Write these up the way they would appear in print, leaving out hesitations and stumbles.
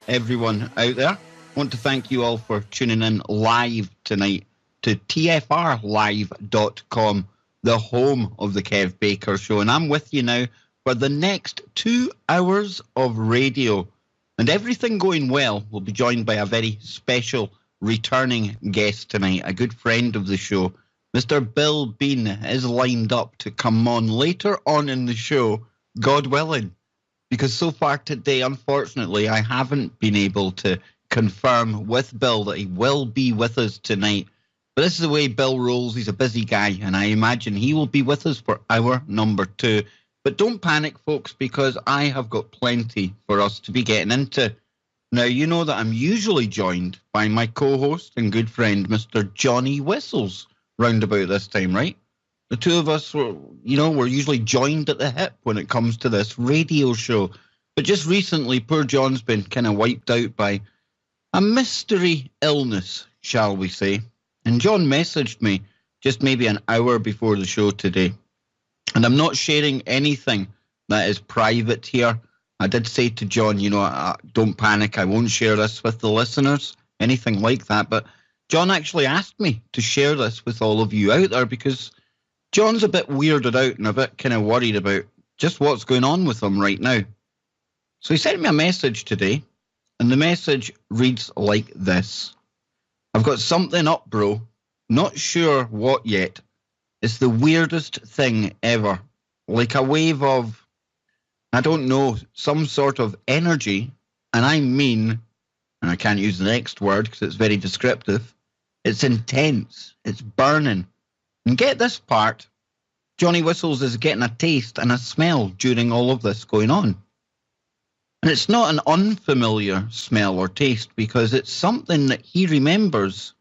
everyone out there. I want to thank you all for tuning in live tonight to tfrlive.com, the home of the Kev Baker Show. And I'm with you now for the next 2 hours of radio. And everything going well, we'll be joined by a very special returning guest tonight, a good friend of the show. Mr. Bill Bean is lined up to come on later on in the show, God willing. Because so far today, unfortunately, I haven't been able to confirm with Bill that he will be with us tonight. But this is the way Bill rolls. He's a busy guy, and I imagine he will be with us for hour number 2. But don't panic, folks, because I have got plenty for us to be getting into. Now, you know that I'm usually joined by my co-host and good friend, Mr. Johnny Whistles, round about this time, right? The two of us, we're usually joined at the hip when it comes to this radio show. But just recently, poor John's been kind of wiped out by a mystery illness, shall we say. And John messaged me just maybe an hour before the show today. And I'm not sharing anything that is private here. I did say to John, don't panic, I won't share this with the listeners, anything like that. But John actually asked me to share this with all of you out there because John's a bit weirded out and a bit kind of worried about just what's going on with him right now. So he sent me a message today, and the message reads like this. I've got something up, bro. Not sure what yet. It's the weirdest thing ever. Like a wave of, I don't know, some sort of energy. And I mean, and I can't use the next word because it's very descriptive, it's intense. It's burning. And get this part, Johnny Whistles is getting a taste and a smell during all of this going on. And it's not an unfamiliar smell or taste because it's something that he remembers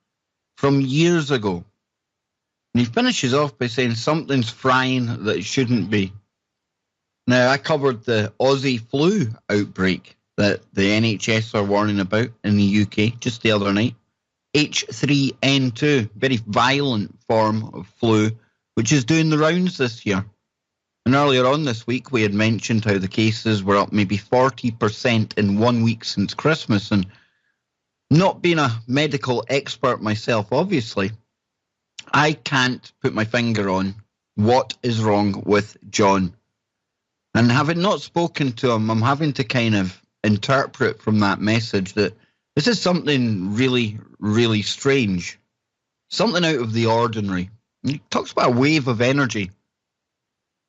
from years ago. And he finishes off by saying something's frying that it shouldn't be. Now, I covered the Aussie flu outbreak that the NHS are warning about in the UK just the other night. H3N2, very violent form of flu, which is doing the rounds this year. And earlier on this week, we had mentioned how the cases were up maybe 40% in 1 week since Christmas. And not being a medical expert myself, obviously, I can't put my finger on what is wrong with John. And having not spoken to him, I'm having to kind of interpret from that message that this is something really, really strange. Something out of the ordinary. He talks about a wave of energy.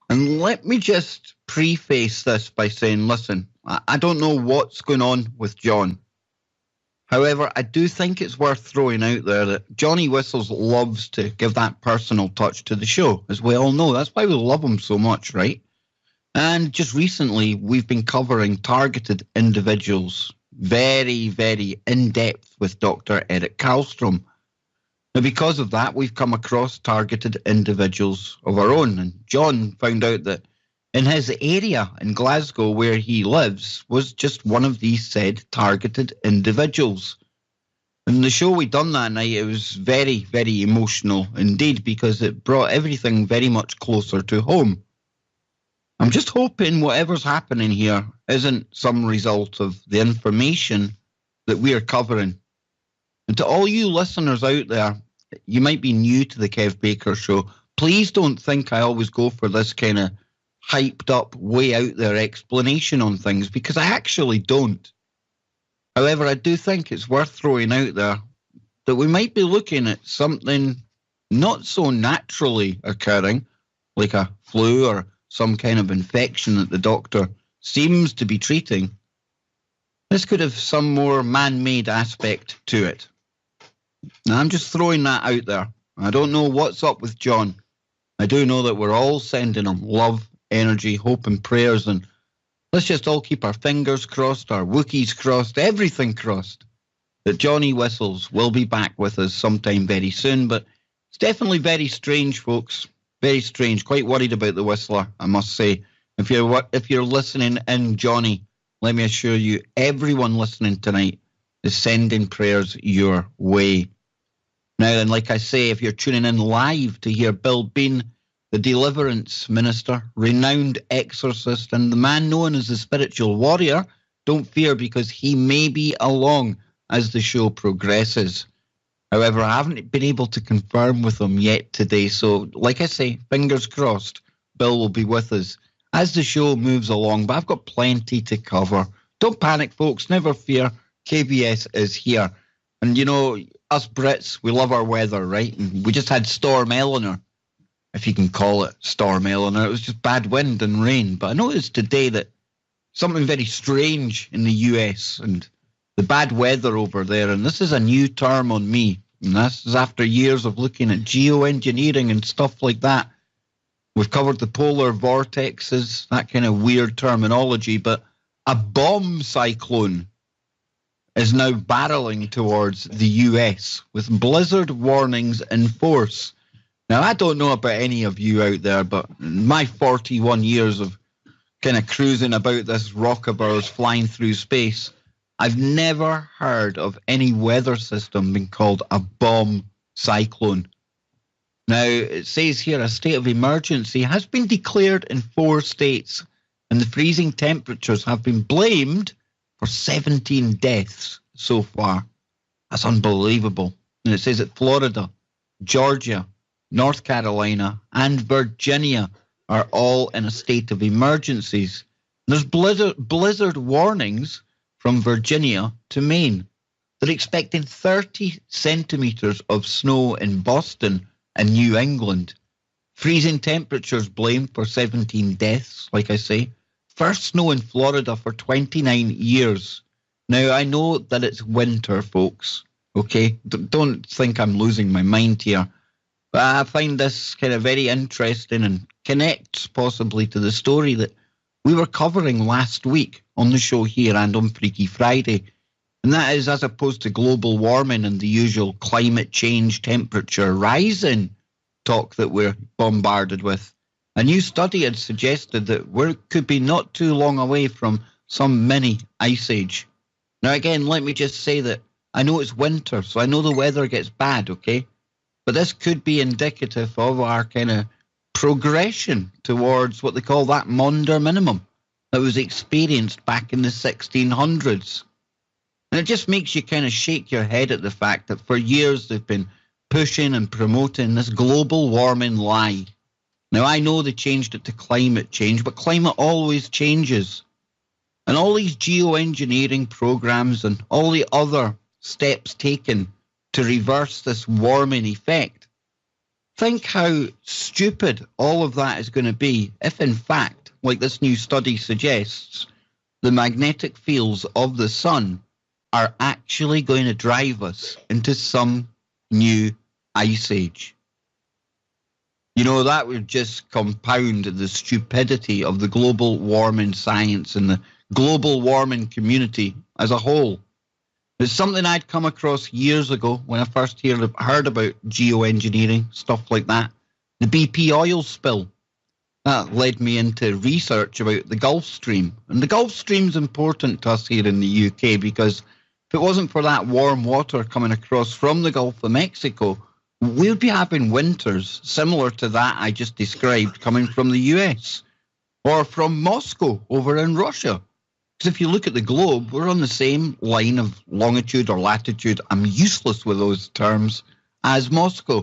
And let me just preface this by saying, listen, I don't know what's going on with John. However, I do think it's worth throwing out there that Johnny Whistles loves to give that personal touch to the show, as we all know. That's why we love him so much, right? And just recently, we've been covering targeted individuals very, very in-depth with Dr. Eric Karlstrom. Now, because of that, we've come across targeted individuals of our own. And John found out that in his area in Glasgow where he lives was just one of these said targeted individuals. And the show we done that night, it was very, very emotional indeed because it brought everything very much closer to home. I'm just hoping whatever's happening here isn't some result of the information that we're covering. And to all you listeners out there, you might be new to the Kev Baker Show. Please don't think I always go for this kind of hyped up, way out there explanation on things because I actually don't. However, I do think it's worth throwing out there that we might be looking at something not so naturally occurring, like a flu or some kind of infection that the doctor seems to be treating. This could have some more man-made aspect to it. Now, I'm just throwing that out there. I don't know what's up with John. I do know that we're all sending him love, energy, hope and prayers, and let's just all keep our fingers crossed, our Wookiees crossed, everything crossed, that Johnny Whistles will be back with us sometime very soon. But it's definitely very strange, folks. Very strange. Quite worried about the Whistler, I must say. If you're listening in, Johnny, let me assure you, everyone listening tonight is sending prayers your way. Now then, like I say, if you're tuning in live to hear Bill Bean, the deliverance minister, renowned exorcist, and the man known as the spiritual warrior, don't fear, because he may be along as the show progresses. However, I haven't been able to confirm with him yet today. So, like I say, fingers crossed, Bill will be with us as the show moves along. But I've got plenty to cover. Don't panic, folks. Never fear. KBS is here. And, you know, us Brits, we love our weather, right? And we just had Storm Eleanor, if you can call it Storm Eleanor. It was just bad wind and rain. But I noticed today that something very strange in the US and the bad weather over there. And this is a new term on me. And this is after years of looking at geoengineering and stuff like that. We've covered the polar vortexes, that kind of weird terminology. But a bomb cyclone is now barreling towards the US with blizzard warnings in force. Now, I don't know about any of you out there, but in my 41 years of kind of cruising about this rock of ours flying through space, I've never heard of any weather system being called a bomb cyclone. Now, it says here a state of emergency has been declared in 4 states, and the freezing temperatures have been blamed for 17 deaths so far. That's unbelievable. And it says that Florida, Georgia, North Carolina, and Virginia are all in a state of emergencies. There's blizzard warnings from Virginia to Maine. They're expecting 30 centimetres of snow in Boston and New England. Freezing temperatures blamed for 17 deaths, like I say. First snow in Florida for 29 years. Now, I know that it's winter, folks, okay? Don't think I'm losing my mind here. But I find this kind of very interesting and connects possibly to the story that we were covering last week on the show here and on Freaky Friday. And that is, as opposed to global warming and the usual climate change, temperature rising talk that we're bombarded with, a new study had suggested that we could be not too long away from some mini ice age. Now, again, let me just say that I know it's winter, so I know the weather gets bad, okay? But this could be indicative of our kind of progression towards what they call that Maunder minimum that was experienced back in the 1600s. And it just makes you kind of shake your head at the fact that for years they've been pushing and promoting this global warming lie. Now, I know they changed it to climate change, but climate always changes. And all these geoengineering programs and all the other steps taken to reverse this warming effect, think how stupid all of that is going to be if, in fact, like this new study suggests, the magnetic fields of the sun are actually going to drive us into some new ice age. You know, that would just compound the stupidity of the global warming science and the global warming community as a whole. It's something I'd come across years ago when I first heard about geoengineering, stuff like that. The BP oil spill. That led me into research about the Gulf Stream. And the Gulf Stream's important to us here in the UK because if it wasn't for that warm water coming across from the Gulf of Mexico, we'd be having winters similar to that I just described coming from the US or from Moscow over in Russia. Because if you look at the globe, we're on the same line of longitude or latitude, I'm useless with those terms, as Moscow.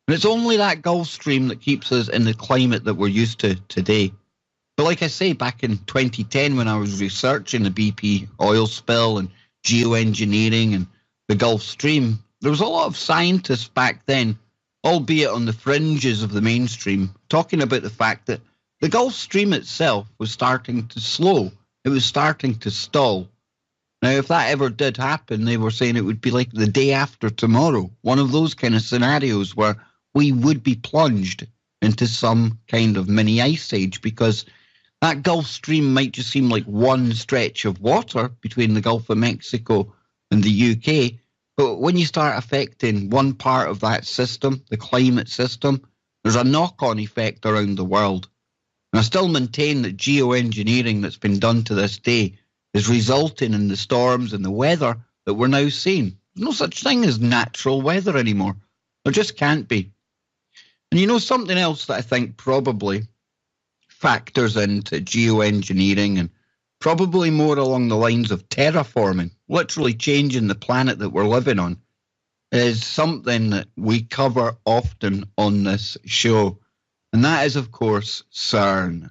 And it's only that Gulf Stream that keeps us in the climate that we're used to today. But like I say, back in 2010 when I was researching the BP oil spill and geoengineering and the Gulf Stream, there was a lot of scientists back then, albeit on the fringes of the mainstream, talking about the fact that the Gulf Stream itself was starting to slow. It was starting to stall. Now, if that ever did happen, they were saying it would be like the day after tomorrow, one of those kind of scenarios where we would be plunged into some kind of mini ice age because that Gulf Stream might just seem like one stretch of water between the Gulf of Mexico and the UK. But when you start affecting one part of that system, the climate system, there's a knock-on effect around the world. And I still maintain that geoengineering that's been done to this day is resulting in the storms and the weather that we're now seeing. There's no such thing as natural weather anymore. There just can't be. And you know something else that I think probably factors into geoengineering and probably more along the lines of terraforming, literally changing the planet that we're living on, is something that we cover often on this show. And that is, of course, CERN.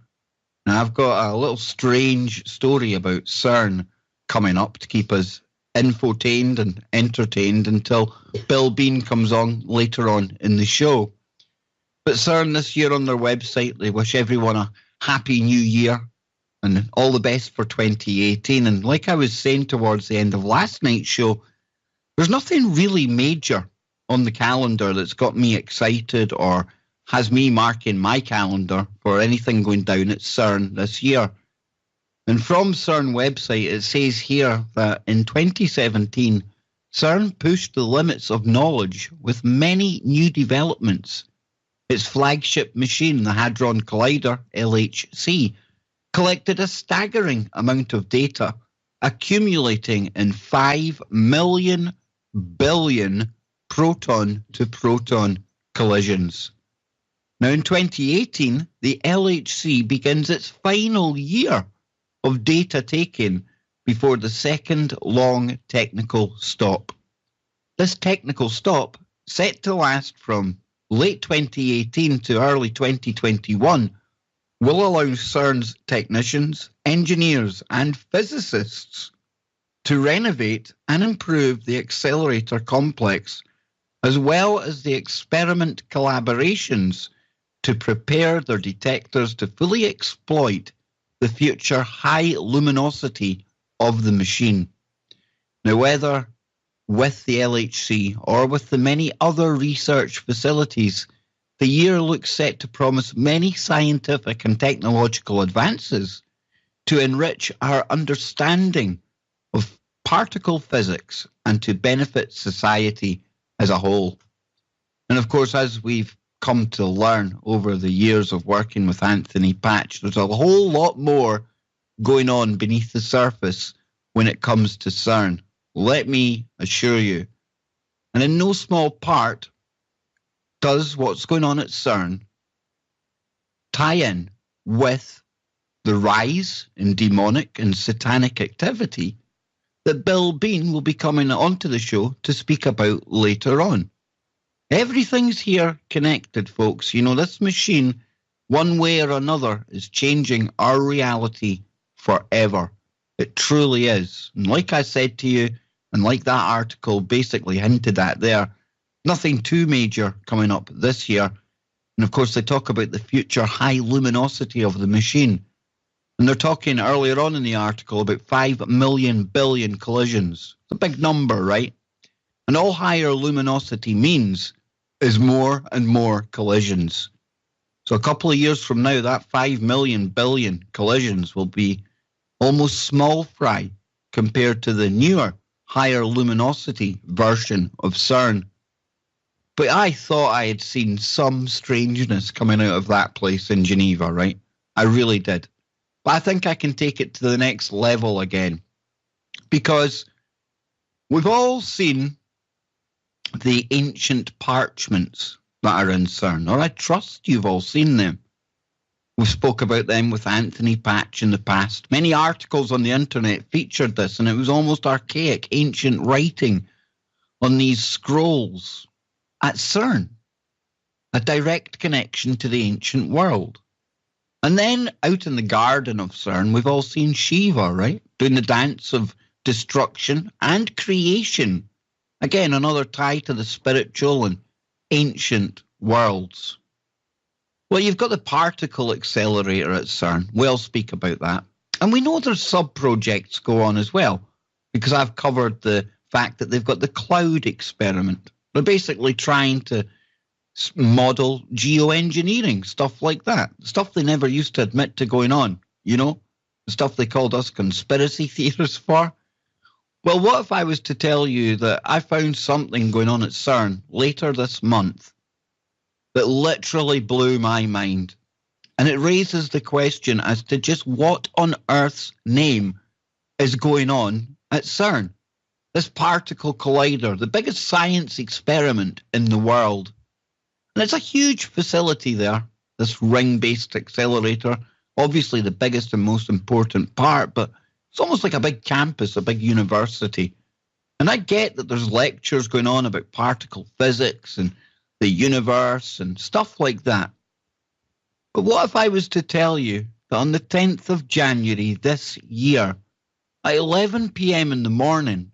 Now, I've got a little strange story about CERN coming up to keep us infotained and entertained until Bill Bean comes on later on in the show. But CERN this year on their website, they wish everyone a happy new year and all the best for 2018. And like I was saying towards the end of last night's show, there's nothing really major on the calendar that's got me excited or has me marking my calendar for anything going down at CERN this year. And from CERN website, it says here that in 2017, CERN pushed the limits of knowledge with many new developments. Its flagship machine, the Hadron Collider, LHC, collected a staggering amount of data, accumulating in 5 million billion proton-to-proton collisions. Now, in 2018, the LHC begins its final year of data taking before the second long technical stop. This technical stop, set to last from late 2018 to early 2021, will allow CERN's technicians, engineers, and physicists to renovate and improve the accelerator complex, as well as the experiment collaborations to prepare their detectors to fully exploit the future high luminosity of the machine. Now, whether with the LHC or with the many other research facilities, the year looks set to promise many scientific and technological advances to enrich our understanding of particle physics and to benefit society as a whole. And of course, as we've come to learn over the years of working with Anthony Patch, there's a whole lot more going on beneath the surface when it comes to CERN. Let me assure you. And in no small part does what's going on at CERN tie in with the rise in demonic and satanic activity that Bill Bean will be coming onto the show to speak about later on. Everything's here connected, folks. You know, this machine, one way or another, is changing our reality forever. It truly is. And like I said to you, and like that article basically hinted at there, nothing too major coming up this year. And of course, they talk about the future high luminosity of the machine. And they're talking earlier on in the article about 5 million billion collisions. It's a big number, right? And all higher luminosity means is more and more collisions. So a couple of years from now, that 5 million billion collisions will be almost small fry compared to the newer, higher luminosity version of CERN. But I thought I had seen some strangeness coming out of that place in Geneva, right? I really did. But I think I can take it to the next level again. Because we've all seen the ancient parchments that are in CERN, or I trust you've all seen them. We spoke about them with Anthony Patch in the past. Many articles on the internet featured this, and it was almost archaic, ancient writing on these scrolls at CERN, a direct connection to the ancient world. And then out in the garden of CERN, we've all seen Shiva, right? Doing the dance of destruction and creation. Again, another tie to the spiritual and ancient worlds. Well, you've got the particle accelerator at CERN. We'll speak about that. And we know there's sub-projects go on as well, because I've covered the fact that they've got the cloud experiment. They're basically trying to model geoengineering, stuff like that. Stuff they never used to admit to going on, you know? The stuff they called us conspiracy theorists for. Well, what if I was to tell you that I found something going on at CERN later this month that literally blew my mind? And it raises the question as to just what on earth's name is going on at CERN. This particle collider, the biggest science experiment in the world. And it's a huge facility there, this ring-based accelerator. Obviously the biggest and most important part, but It's almost like a big campus, a big university. And I get that there's lectures going on about particle physics and the universe and stuff like that. But what if I was to tell you that on the 10th of January this year, at 11 p.m. in the morning,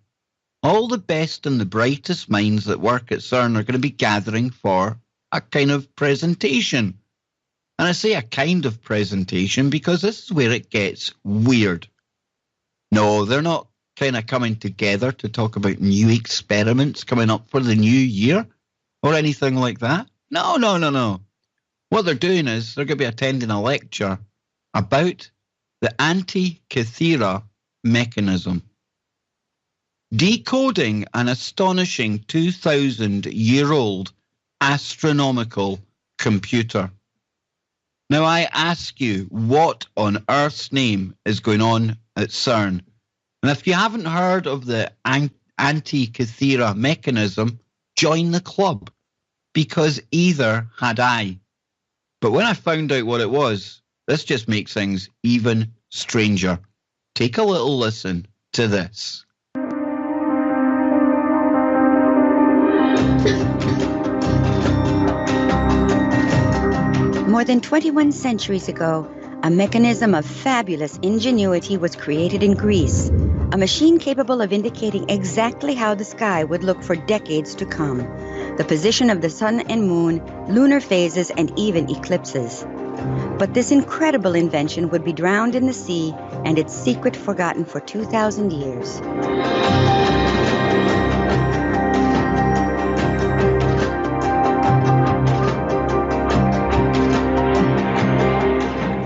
all the best and the brightest minds that work at CERN are going to be gathering for a kind of presentation. And I say a kind of presentation because this is where it gets weird. No, they're not kind of coming together to talk about new experiments coming up for the new year or anything like that. No. What they're doing is they're going to be attending a lecture about the Antikythera mechanism. Decoding an astonishing 2,000-year-old astronomical computer. Now I ask you, what on earth's name is going on at CERN? And if you haven't heard of the Antikythera mechanism, join the club, because either had I. But when I found out what it was, this just makes things even stranger. Take a little listen to this. More than 21 centuries ago, a mechanism of fabulous ingenuity was created in Greece, a machine capable of indicating exactly how the sky would look for decades to come, the position of the sun and moon, lunar phases, and even eclipses. But this incredible invention would be drowned in the sea and its secret forgotten for 2,000 years.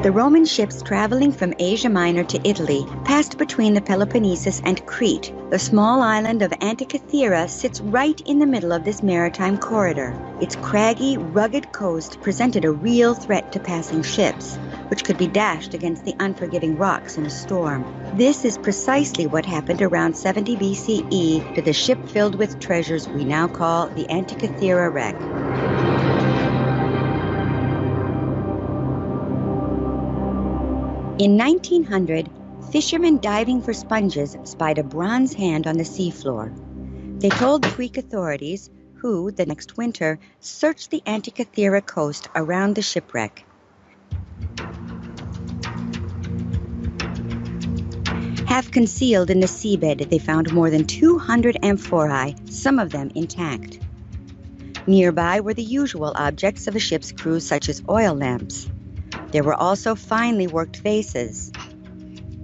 The Roman ships traveling from Asia Minor to Italy passed between the Peloponnesus and Crete. The small island of Antikythera sits right in the middle of this maritime corridor. Its craggy, rugged coast presented a real threat to passing ships, which could be dashed against the unforgiving rocks in a storm. This is precisely what happened around 70 BCE to the ship filled with treasures we now call the Antikythera wreck. In 1900, fishermen diving for sponges spied a bronze hand on the seafloor. They told the Greek authorities, who, the next winter, searched the Antikythera coast around the shipwreck. Half concealed in the seabed, they found more than 200 amphorae, some of them intact. Nearby were the usual objects of a ship's crew, such as oil lamps. There were also finely worked vases.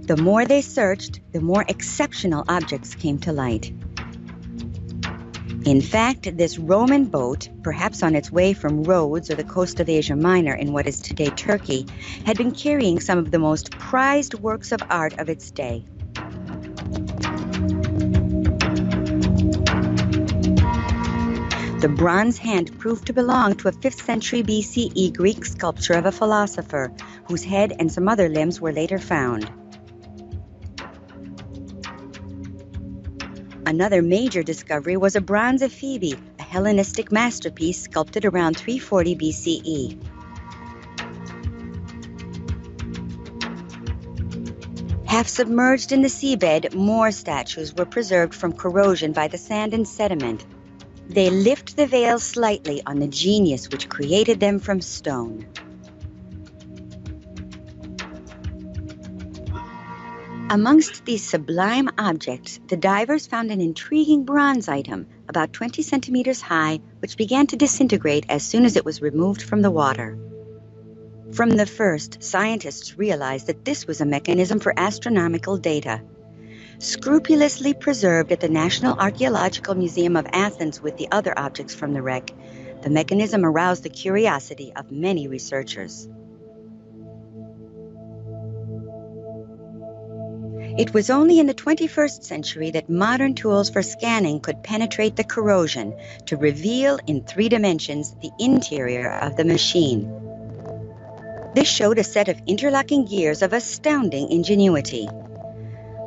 The more they searched, the more exceptional objects came to light. In fact, this Roman boat, perhaps on its way from Rhodes or the coast of Asia Minor in what is today Turkey, had been carrying some of the most prized works of art of its day. The bronze hand proved to belong to a 5th century BCE Greek sculpture of a philosopher, whose head and some other limbs were later found. Another major discovery was a bronze of Phoebe, a Hellenistic masterpiece sculpted around 340 BCE. Half submerged in the seabed, more statues were preserved from corrosion by the sand and sediment. They lift the veil slightly on the genius which created them from stone. Amongst these sublime objects, the divers found an intriguing bronze item, about 20 centimeters high, which began to disintegrate as soon as it was removed from the water. From the first, scientists realized that this was a mechanism for astronomical data. Scrupulously preserved at the National Archaeological Museum of Athens with the other objects from the wreck, the mechanism aroused the curiosity of many researchers. It was only in the 21st century that modern tools for scanning could penetrate the corrosion to reveal in 3 dimensions the interior of the machine. This showed a set of interlocking gears of astounding ingenuity.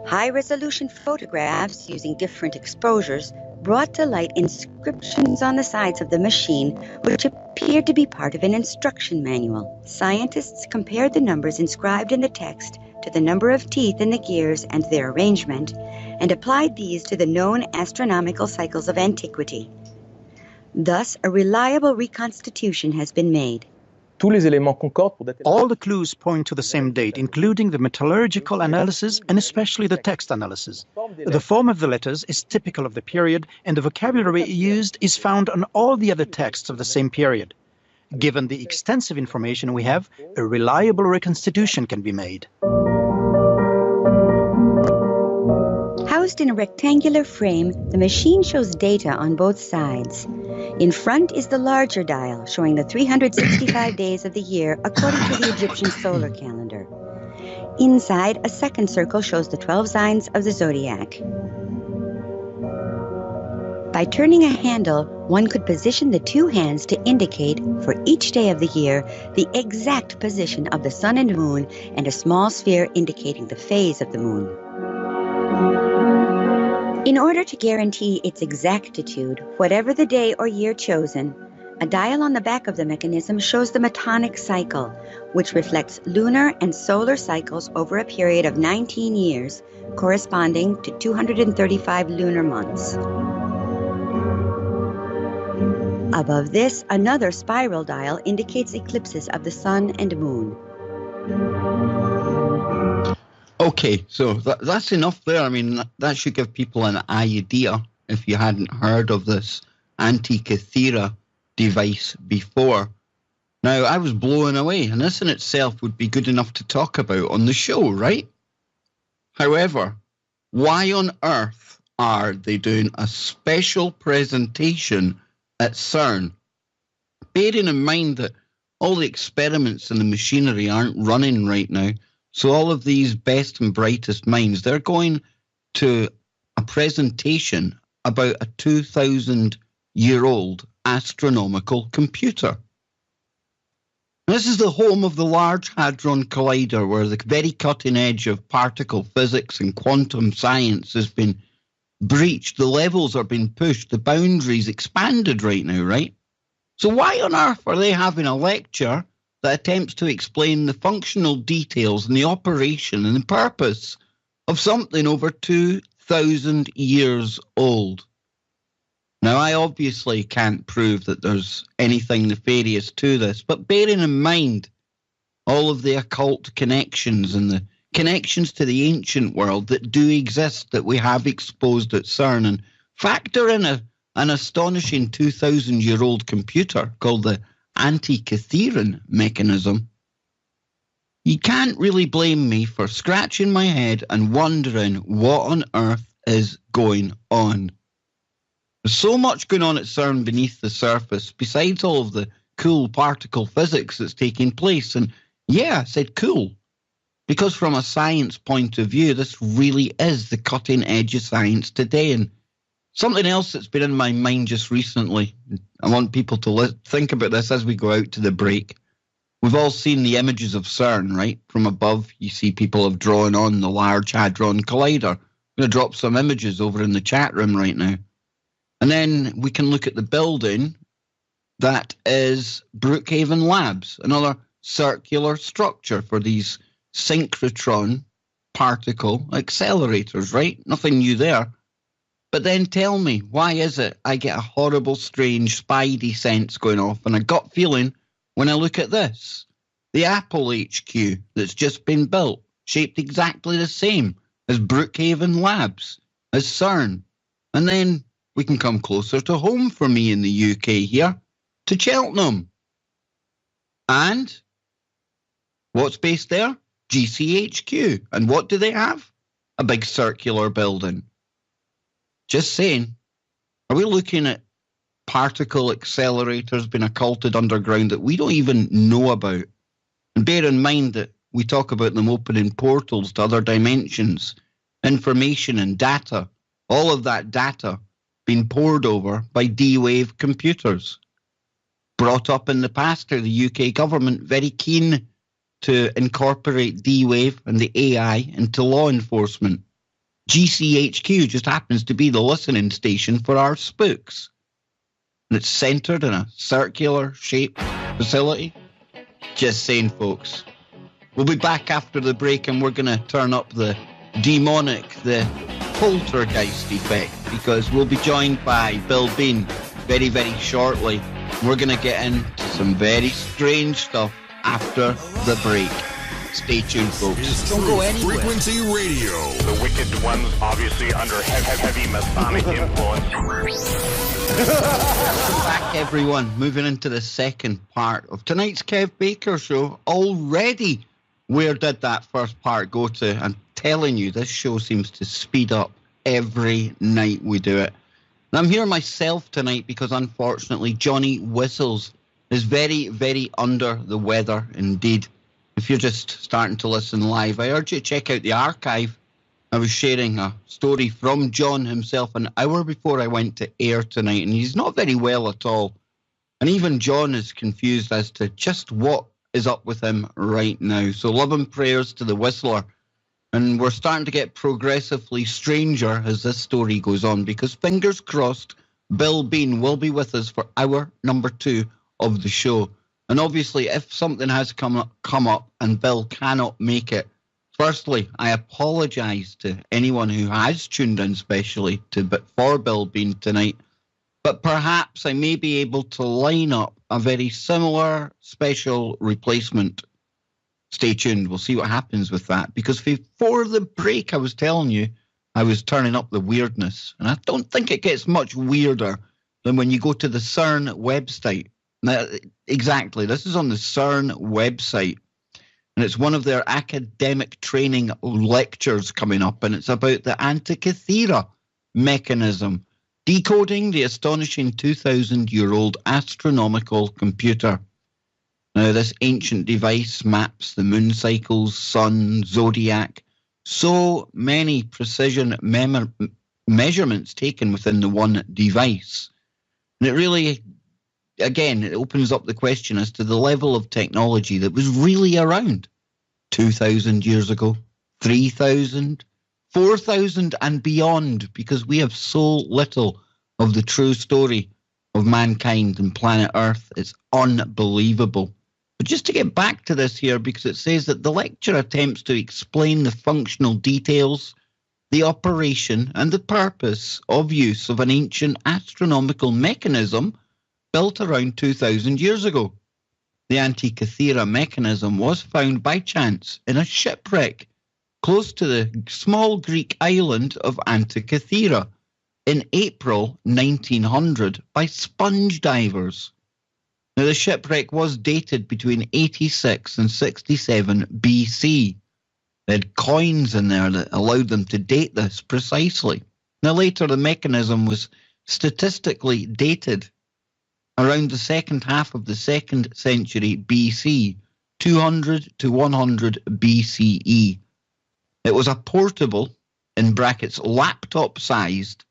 High-resolution photographs using different exposures brought to light inscriptions on the sides of the machine which appeared to be part of an instruction manual. Scientists compared the numbers inscribed in the text to the number of teeth in the gears and their arrangement, and applied these to the known astronomical cycles of antiquity. Thus, a reliable reconstitution has been made. All the clues point to the same date, including the metallurgical analysis and especially the text analysis. The form of the letters is typical of the period, and the vocabulary used is found on all the other texts of the same period. Given the extensive information we have, a reliable reconstitution can be made. Housed in a rectangular frame, the machine shows data on both sides. In front is the larger dial, showing the 365 days of the year according to the Egyptian solar calendar. Inside, a second circle shows the 12 signs of the zodiac. By turning a handle, one could position the two hands to indicate, for each day of the year, the exact position of the sun and moon, and a small sphere indicating the phase of the moon. In order to guarantee its exactitude, whatever the day or year chosen, a dial on the back of the mechanism shows the Metonic cycle, which reflects lunar and solar cycles over a period of 19 years, corresponding to 235 lunar months. Above this, another spiral dial indicates eclipses of the sun and moon. Okay, so that's enough there. I mean, that should give people an idea, if you hadn't heard of this Antikythera device before. Now, I was blown away, and this in itself would be good enough to talk about on the show, right? However, why on earth are they doing a special presentation at CERN? Bearing in mind that all the experiments and the machinery aren't running right now, so all of these best and brightest minds, they're going to a presentation about a 2,000-year-old astronomical computer. This is the home of the Large Hadron Collider, where the very cutting edge of particle physics and quantum science has been breached. The levels are being pushed. The boundaries expanded right now, right? So why on earth are they having a lecture that attempts to explain the functional details and the operation and the purpose of something over 2,000 years old? Now, I obviously can't prove that there's anything nefarious to this, but bearing in mind all of the occult connections and the connections to the ancient world that do exist, that we have exposed at CERN, and factor in an astonishing 2,000-year-old computer called the Antikythera mechanism, you can't really blame me for scratching my head and wondering what on earth is going on. There's so much going on at CERN beneath the surface, besides all of the cool particle physics that's taking place. And yeah, I said cool, because from a science point of view, this really is the cutting edge of science today. And something else that's been in my mind just recently, I want people to think about this as we go out to the break. We've all seen the images of CERN, right? From above, you see people have drawn on the Large Hadron Collider. I'm going to drop some images over in the chat room right now. And then we can look at the building that is Brookhaven Labs, another circular structure for these synchrotron particle accelerators, right? Nothing new there. But then tell me, why is it I get a horrible, strange spidey sense going off and a gut feeling when I look at this? The Apple HQ that's just been built, shaped exactly the same as Brookhaven Labs, as CERN. And then we can come closer to home for me in the UK here, to Cheltenham. And what's based there? GCHQ. And what do they have? A big circular building. Just saying, are we looking at particle accelerators being occulted underground that we don't even know about? And bear in mind that we talk about them opening portals to other dimensions, information and data, all of that data being poured over by D-Wave computers. Brought up in the past are the UK government very keen to incorporate D-Wave and the AI into law enforcement. GCHQ just happens to be the listening station for our spooks. And it's centred in a circular shaped facility. Just saying, folks. We'll be back after the break, and we're going to turn up the demonic, the poltergeist effect, because we'll be joined by Bill Bean very, very shortly. We're going to get into some very strange stuff after the break. Stay tuned, folks. Don't go anywhere. Frequency Radio. The wicked ones, obviously under heavy Masonic influence. Welcome back, everyone. Moving into the second part of tonight's Kev Baker Show. Already, where did that first part go to? I'm telling you, this show seems to speed up every night we do it. And I'm here myself tonight because, unfortunately, Johnny Whistles is very, very under the weather indeed. If you're just starting to listen live, I urge you to check out the archive. I was sharing a story from John himself an hour before I went to air tonight, and he's not very well at all. And even John is confused as to just what is up with him right now. So love and prayers to the Whistler. And we're starting to get progressively stranger as this story goes on, because fingers crossed, Bill Bean will be with us for hour number 2 of the show. And obviously, if something has come up and Bill cannot make it, firstly, I apologise to anyone who has tuned in specially for Bill Bean tonight, but perhaps I may be able to line up a very similar special replacement. Stay tuned. We'll see what happens with that, because before the break, I was telling you I was turning up the weirdness, and I don't think it gets much weirder than when you go to the CERN website. Now, exactly, this is on the CERN website, and it's one of their academic training lectures coming up, and it's about the Antikythera mechanism, decoding the astonishing 2,000-year-old astronomical computer. Now, this ancient device maps the moon cycles, sun, zodiac, so many precision measurements taken within the one device. And it really, again, it opens up the question as to the level of technology that was really around 2,000 years ago, 3,000, 4,000 and beyond, because we have so little of the true story of mankind and planet Earth. It's unbelievable. But just to get back to this here, because it says that the lecture attempts to explain the functional details, the operation and the purpose of use of an ancient astronomical mechanism built around 2,000 years ago. The Antikythera mechanism was found by chance in a shipwreck close to the small Greek island of Antikythera in April 1900 by sponge divers. Now, the shipwreck was dated between 86 and 67 BC. They had coins in there that allowed them to date this precisely. Now, later, the mechanism was statistically dated around the second half of the 2nd century BC, 200 to 100 BCE. It was a portable, in brackets, laptop-sized,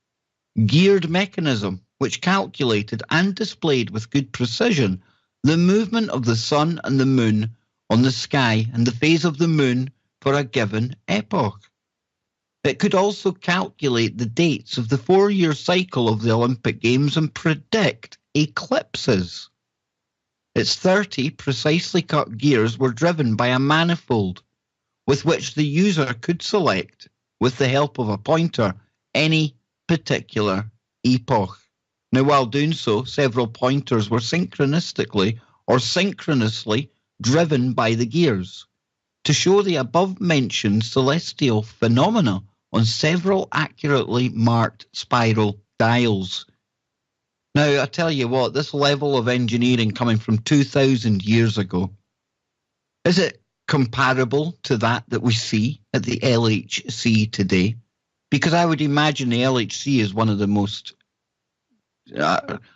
geared mechanism which calculated and displayed with good precision the movement of the sun and the moon on the sky and the phase of the moon for a given epoch. It could also calculate the dates of the 4-year cycle of the Olympic Games and predict eclipses. Its 30 precisely cut gears were driven by a manifold with which the user could select, with the help of a pointer, any particular epoch. Now, while doing so, several pointers were synchronously driven by the gears to show the above-mentioned celestial phenomena on several accurately marked spiral dials. Now, I tell you what, this level of engineering coming from 2,000 years ago, is it comparable to that we see at the LHC today? Because I would imagine the LHC is one of the most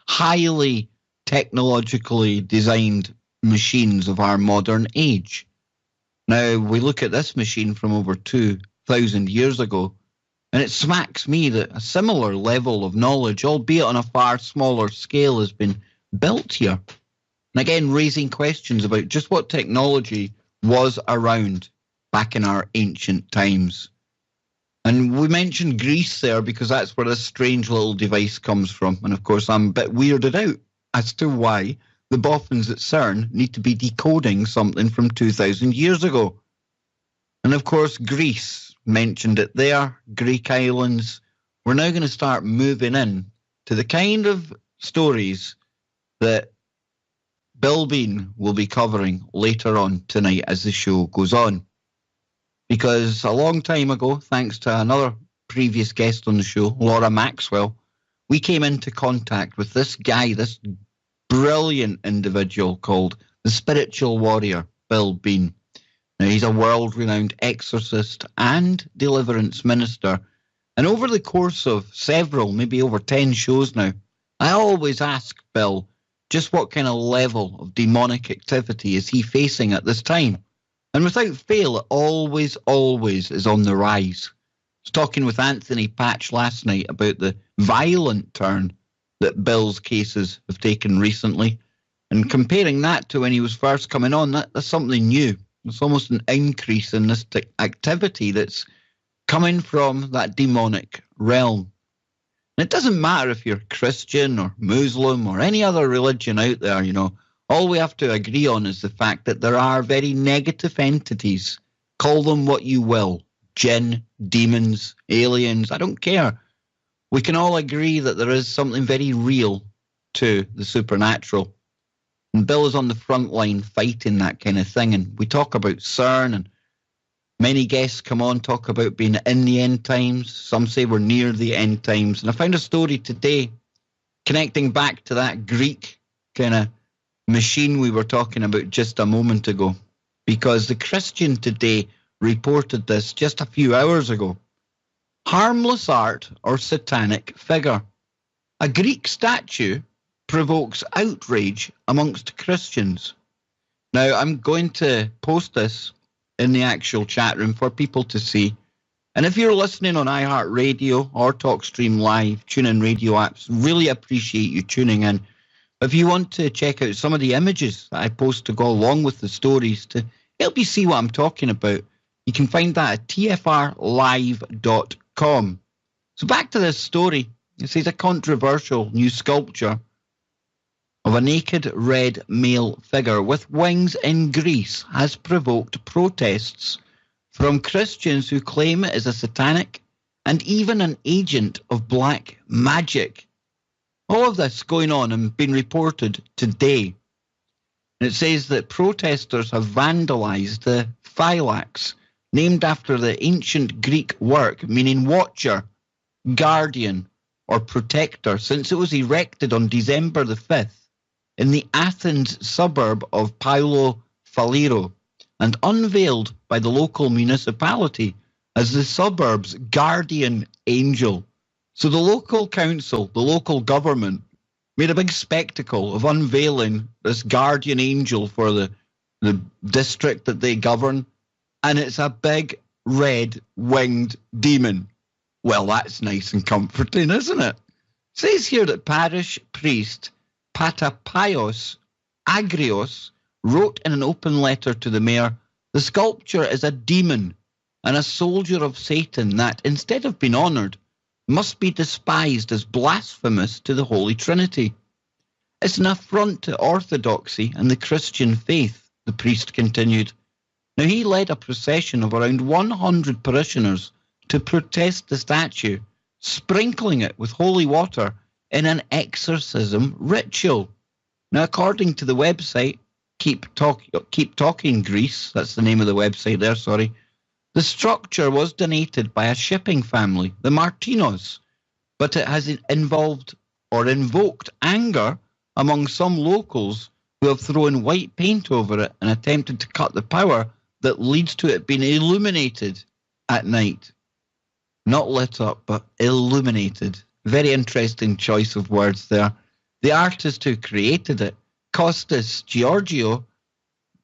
highly technologically designed machines of our modern age. Now, we look at this machine from over 2,000 years ago, and it smacks me that a similar level of knowledge, albeit on a far smaller scale, has been built here. And again, raising questions about just what technology was around back in our ancient times. And we mentioned Greece there because that's where this strange little device comes from. And of course, I'm a bit weirded out as to why the boffins at CERN need to be decoding something from 2,000 years ago. And of course, Greece, mentioned it there, Greek islands. We're now going to start moving in to the kind of stories that Bill Bean will be covering later on tonight as the show goes on. Because a long time ago, thanks to another previous guest on the show, Laura Maxwell, we came into contact with this guy, this brilliant individual called the spiritual warrior, Bill Bean. Now, he's a world-renowned exorcist and deliverance minister. And over the course of several, maybe over 10 shows now, I always ask Bill just what kind of level of demonic activity is he facing at this time. And without fail, it always is on the rise. I was talking with Anthony Patch last night about the violent turn that Bill's cases have taken recently. And comparing that to when he was first coming on, that's something new. It's almost an increase in this activity that's coming from that demonic realm. And it doesn't matter if you're Christian or Muslim or any other religion out there, you know. All we have to agree on is the fact that there are very negative entities. Call them what you will. Jinn, demons, aliens, I don't care. We can all agree that there is something very real to the supernatural. And Bill is on the front line fighting that kind of thing. And we talk about CERN, and many guests come on, talk about being in the end times. Some say we're near the end times. And I found a story today connecting back to that Greek kind of machine we were talking about just a moment ago, because the Christian Today reported this just a few hours ago. Harmless art or satanic figure. A Greek statue provokes outrage amongst Christians. Now, I'm going to post this in the actual chat room for people to see. And if you're listening on iHeartRadio or TalkStream Live, TuneIn radio apps, really appreciate you tuning in. If you want to check out some of the images that I post to go along with the stories to help you see what I'm talking about, you can find that at tfrlive.com. So back to this story. It says a controversial new sculpture of a naked red male figure with wings in Greece has provoked protests from Christians who claim it is a satanic and even an agent of black magic. All of this going on and being reported today. And it says that protesters have vandalized the phylax, named after the ancient Greek work meaning watcher, guardian, or protector, since it was erected on December the 5th in the Athens suburb of Paulo Faliro and unveiled by the local municipality as the suburb's guardian angel. So the local council, the local government, made a big spectacle of unveiling this guardian angel for the district that they govern, and it's a big red winged demon. Well, that's nice and comforting, isn't it? It says here that parish priest Patapaios Agrios wrote in an open letter to the mayor, the sculpture is a demon and a soldier of Satan that, instead of being honoured, must be despised as blasphemous to the Holy Trinity. It's an affront to orthodoxy and the Christian faith, the priest continued. Now, he led a procession of around 100 parishioners to protest the statue, sprinkling it with holy water in an exorcism ritual. Now, according to the website, Keep Talking Greece, that's the name of the website there, sorry, the structure was donated by a shipping family, the Martinos, but it has involved or invoked anger among some locals who have thrown white paint over it and attempted to cut the power that leads to it being illuminated at night. Not lit up, but illuminated. Very interesting choice of words there. The artist who created it, Costas Georgiou,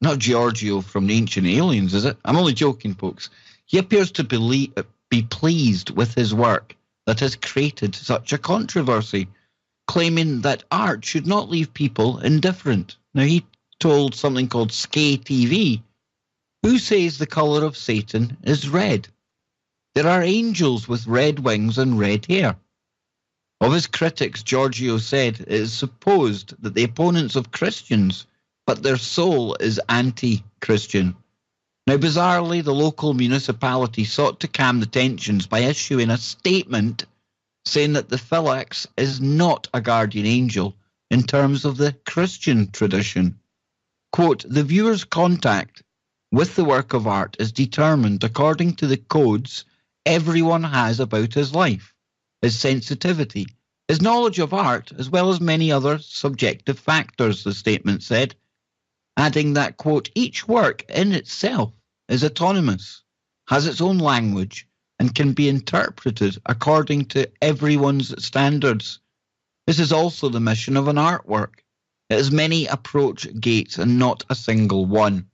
not Giorgio from the Ancient Aliens, is it? I'm only joking, folks. He appears to be pleased with his work that has created such a controversy, claiming that art should not leave people indifferent. Now, he told something called Sky TV, who says the colour of Satan is red? There are angels with red wings and red hair. Of his critics, Giorgio said, it is supposed that the opponents of Christians, but their soul is anti-Christian. Now, bizarrely, the local municipality sought to calm the tensions by issuing a statement saying that the Philax is not a guardian angel in terms of the Christian tradition. Quote, the viewer's contact with the work of art is determined according to the codes everyone has about his life, his sensitivity, his knowledge of art, as well as many other subjective factors, the statement said, adding that, quote, each work in itself is autonomous, has its own language, and can be interpreted according to everyone's standards. This is also the mission of an artwork. It has many approach gates and not a single one.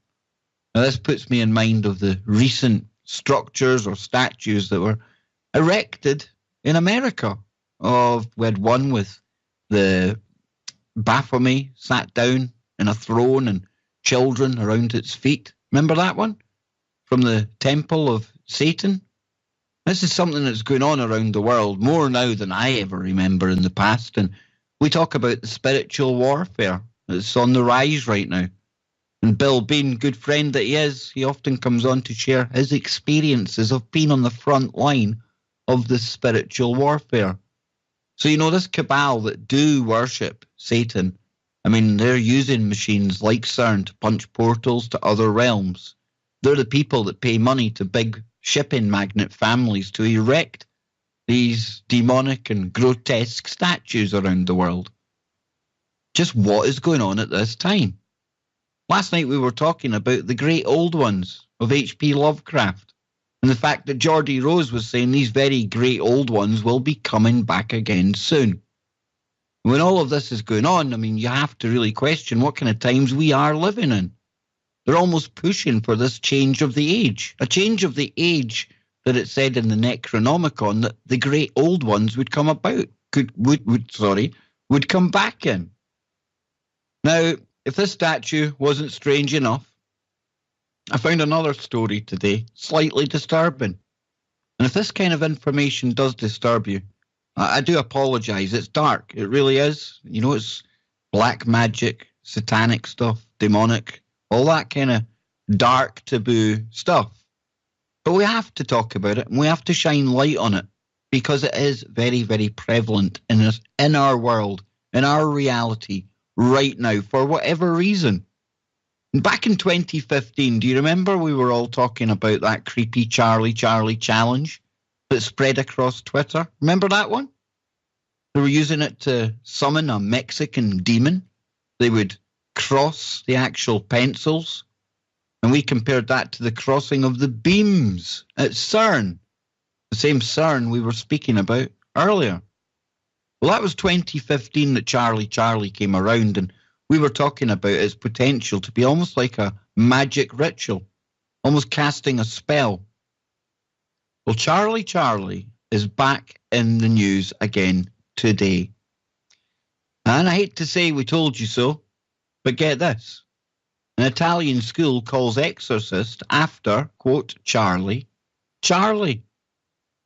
Now, this puts me in mind of the recent structures or statues that were erected in America. We had one with the Baphomet sat down in a throne and children around its feet. Remember that one? From the Temple of Satan? This is something that's going on around the world more now than I ever remember in the past. And we talk about the spiritual warfare that's on the rise right now. And Bill, being good friend that he is, he often comes on to share his experiences of being on the front line of the spiritual warfare. So, this cabal that do worship Satan, I mean, they're using machines like CERN to punch portals to other realms. They're the people that pay money to big shipping magnate families to erect these demonic and grotesque statues around the world. Just what is going on at this time? Last night we were talking about the great old ones of H.P. Lovecraft and the fact that Geordie Rose was saying these very great old ones will be coming back again soon. When all of this is going on, I mean, you have to really question what kind of times we are living in. They're almost pushing for this change of the age, a change of the age that it said in the Necronomicon that the great old ones would come about, would come back in. Now, if this statue wasn't strange enough, I found another story today, slightly disturbing. And if this kind of information does disturb you, I do apologise. It's dark. It really is. It's black magic, satanic stuff, demonic, all that kind of dark, taboo stuff. But we have to talk about it and we have to shine light on it because it is very, very prevalent in our world, in our reality right now, for whatever reason. Back in 2015, do you remember we were all talking about that creepy Charlie challenge that spread across Twitter? Remember that one? They were using it to summon a Mexican demon. They would cross the actual pencils. And we compared that to the crossing of the beams at CERN, the same CERN we were speaking about earlier. Well, that was 2015 that Charlie came around, and we were talking about its potential to be almost like a magic ritual, almost casting a spell. Well, Charlie is back in the news again today. And I hate to say we told you so, but get this. An Italian school calls Exorcist after, quote, Charlie.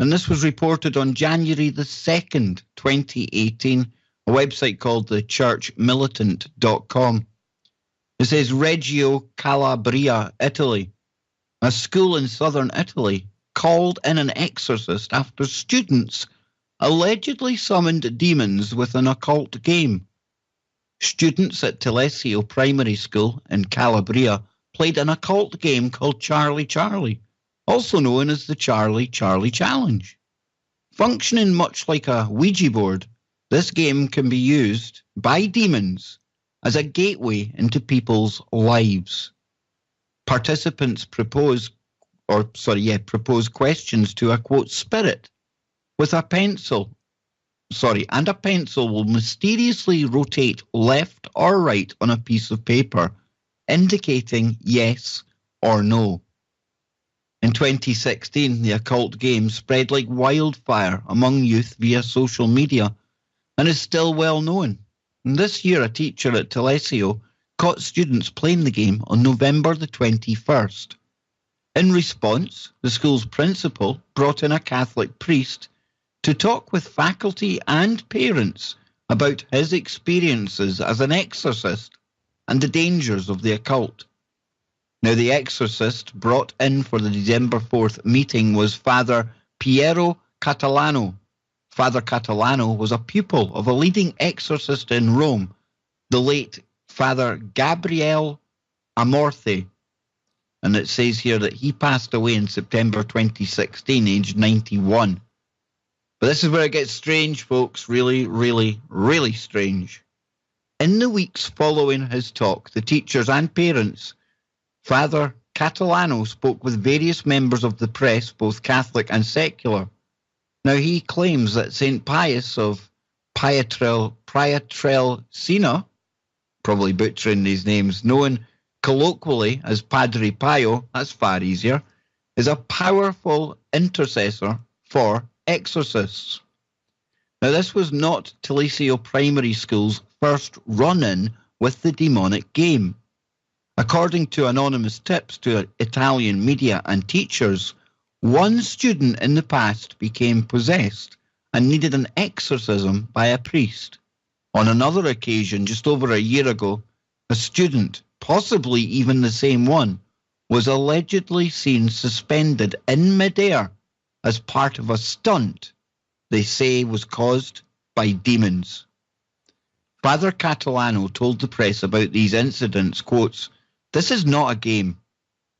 And this was reported on January the 2nd, 2018, a website called the churchmilitant.com. It says Reggio Calabria, Italy. A school in southern Italy called in an exorcist after students allegedly summoned demons with an occult game. Students at Telesio Primary School in Calabria played an occult game called Charlie, also known as the Charlie Challenge. Functioning much like a Ouija board, this game can be used by demons as a gateway into people's lives. Participants propose questions to a, quote, spirit with a pencil. And a pencil will mysteriously rotate left or right on a piece of paper, indicating yes or no. In 2016, the occult game spread like wildfire among youth via social media and is still well known. And this year, a teacher at Telesio caught students playing the game on November the 21st. In response, the school's principal brought in a Catholic priest to talk with faculty and parents about his experiences as an exorcist and the dangers of the occult. Now, the exorcist brought in for the December 4th meeting was Father Piero Catalano. Father Catalano was a pupil of a leading exorcist in Rome, the late Father Gabriele Amorthi. And it says here that he passed away in September 2016, aged 91. But this is where it gets strange, folks. Really, really, really strange. In the weeks following his talk, the teachers and parents, Father Catalano spoke with various members of the press, both Catholic and secular. Now, he claims that St. Pius of Pietrelcina, probably butchering these names, known colloquially as Padre Pio, that's far easier, is a powerful intercessor for exorcists. Now, this was not Talisio Primary School's first run-in with the demonic game. According to anonymous tips to Italian media and teachers, one student in the past became possessed and needed an exorcism by a priest. On another occasion, just over a year ago, a student, possibly even the same one, was allegedly seen suspended in midair as part of a stunt they say was caused by demons. Father Catalano told the press about these incidents, quotes, "This is not a game.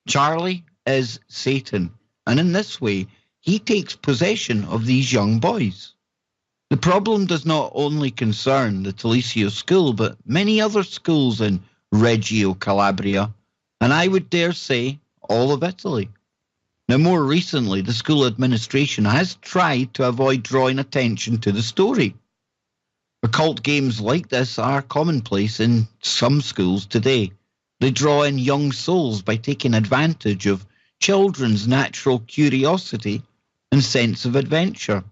Charlie is Satan, and in this way, he takes possession of these young boys. The problem does not only concern the Talisio school, but many other schools in Reggio Calabria, and I would dare say all of Italy. Now, more recently, the school administration has tried to avoid drawing attention to the story. Occult games like this are commonplace in some schools today. They draw in young souls by taking advantage of children's natural curiosity and sense of adventure.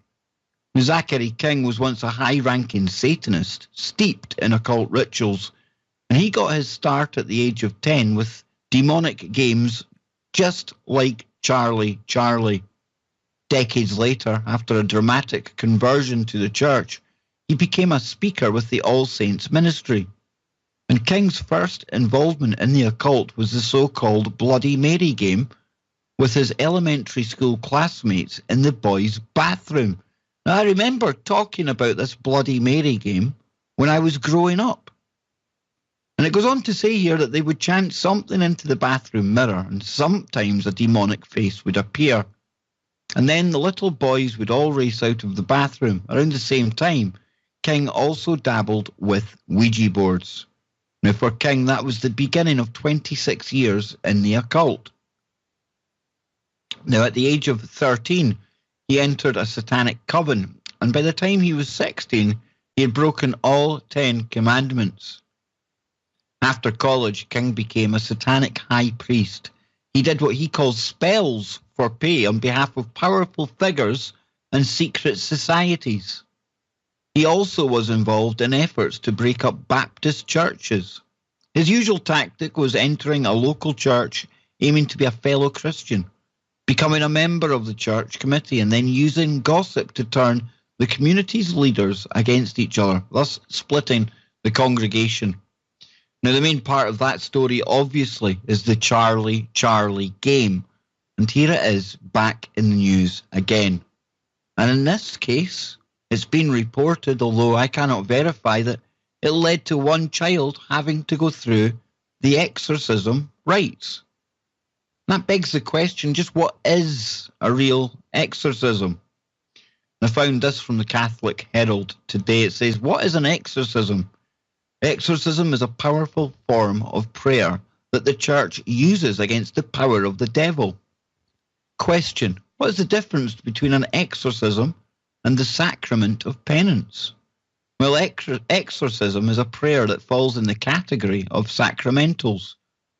Zachary King was once a high-ranking Satanist, steeped in occult rituals, and he got his start at the age of 10 with demonic games just like Charlie. Decades later, after a dramatic conversion to the church, he became a speaker with the All Saints ministry. And King's first involvement in the occult was the so-called Bloody Mary game with his elementary school classmates in the boys' bathroom. Now, I remember talking about this Bloody Mary game when I was growing up. And it goes on to say here that they would chant something into the bathroom mirror, and sometimes a demonic face would appear. And then the little boys would all race out of the bathroom. Around the same time, King also dabbled with Ouija boards. Now, for King, that was the beginning of 26 years in the occult. Now, at the age of 13, he entered a Satanic coven, and by the time he was 16, he had broken all 10 commandments. After college, King became a Satanic high priest. He did what he calls spells for pay on behalf of powerful figures and secret societies. He also was involved in efforts to break up Baptist churches. His usual tactic was entering a local church aiming to be a fellow Christian, becoming a member of the church committee, and then using gossip to turn the community's leaders against each other, thus splitting the congregation. Now, the main part of that story, obviously, is the Charlie game. And here it is, back in the news again. And in this case, it's been reported, although I cannot verify, that it led to one child having to go through the exorcism rites. That begs the question, just what is a real exorcism? I found this from the Catholic Herald today. It says, what is an exorcism? Exorcism is a powerful form of prayer that the church uses against the power of the devil. Question: what is the difference between an exorcism and the sacrament of penance? Well, exorcism is a prayer that falls in the category of sacramentals,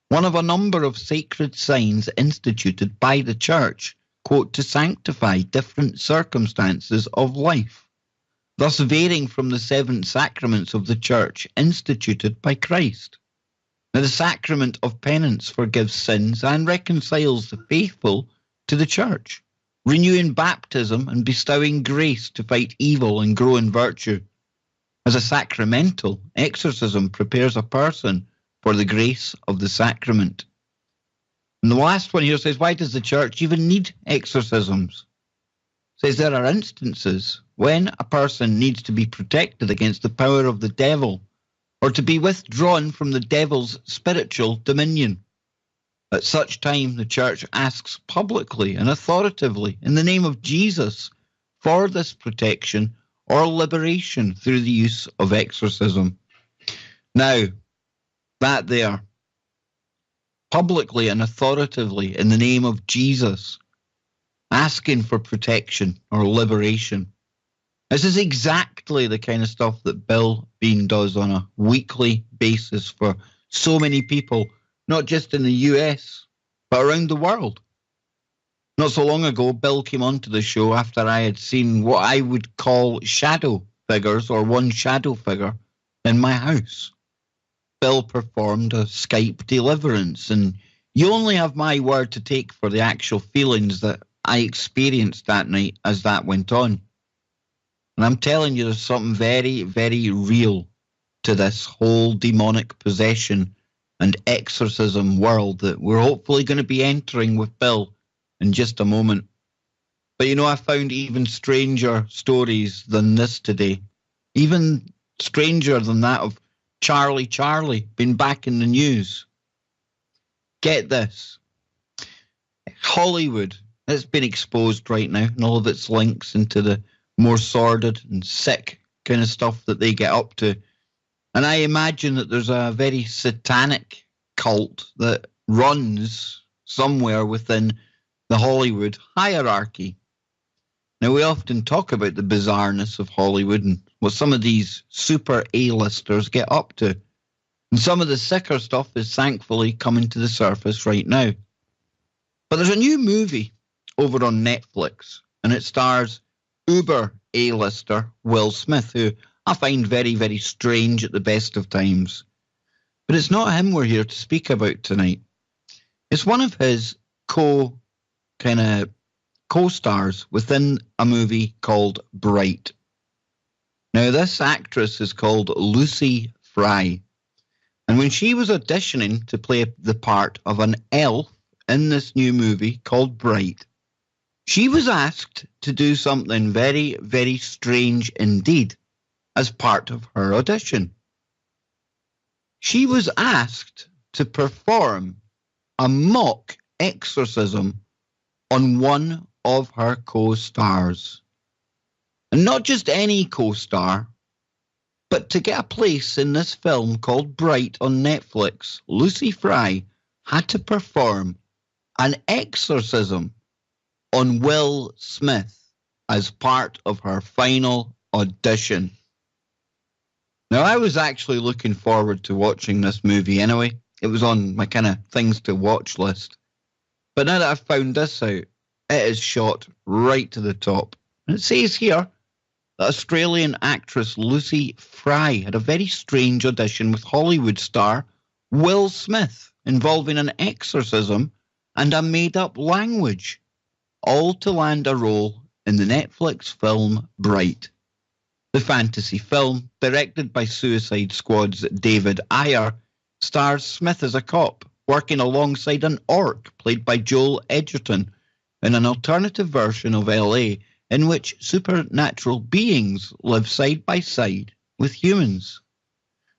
one of a number of sacred signs instituted by the church, quote, to sanctify different circumstances of life, thus varying from the 7 sacraments of the church instituted by Christ. Now, the sacrament of penance forgives sins and reconciles the faithful to the church. renewing baptism and bestowing grace to fight evil and grow in virtue. As a sacramental, exorcism prepares a person for the grace of the sacrament. And the last one here says, why does the church even need exorcisms? It says there are instances when a person needs to be protected against the power of the devil or to be withdrawn from the devil's spiritual dominion. At such time, the church asks publicly and authoritatively in the name of Jesus for this protection or liberation through the use of exorcism. Now, that there, publicly and authoritatively in the name of Jesus, asking for protection or liberation. This is exactly the kind of stuff that Bill Bean does on a weekly basis for so many people, not just in the US, but around the world. Not so long ago, Bill came onto the show after I had seen what I would call shadow figures or one shadow figure in my house. Bill performed a Skype deliverance, and you only have my word to take for the actual feelings that I experienced that night as that went on. And I'm telling you, there's something very, very real to this whole demonic possession and exorcism world that we're hopefully going to be entering with Bill in just a moment. But you know, I found even stranger stories than this today. Even stranger than that of Charlie being back in the news. Get this. Hollywood has been exposed right now, and all of its links into the more sordid and sick kind of stuff that they get up to. And I imagine that there's a very satanic cult that runs somewhere within the Hollywood hierarchy. Now, we often talk about the bizarreness of Hollywood and what some of these super A-listers get up to. And some of the sicker stuff is thankfully coming to the surface right now. But there's a new movie over on Netflix, and it stars uber A-lister Will Smith, who I find very, very strange at the best of times. But it's not him we're here to speak about tonight. It's one of his co-stars within a movie called Bright. Now, this actress is called Lucy Fry. And when she was auditioning to play the part of an elf in this new movie called Bright, she was asked to do something very, very strange indeed as part of her audition. She was asked to perform a mock exorcism on one of her co-stars. And not just any co-star, but to get a place in this film called Bright on Netflix, Lucy Fry had to perform an exorcism on Will Smith as part of her final audition. Now, I was actually looking forward to watching this movie anyway. It was on my kind of things to watch list. But now that I've found this out, it is shot right to the top. And it says here that Australian actress Lucy Fry had a very strange audition with Hollywood star Will Smith involving an exorcism and a made-up language, all to land a role in the Netflix film Bright. The fantasy film, directed by Suicide Squad's David Ayer, stars Smith as a cop, working alongside an orc played by Joel Edgerton in an alternative version of LA in which supernatural beings live side by side with humans.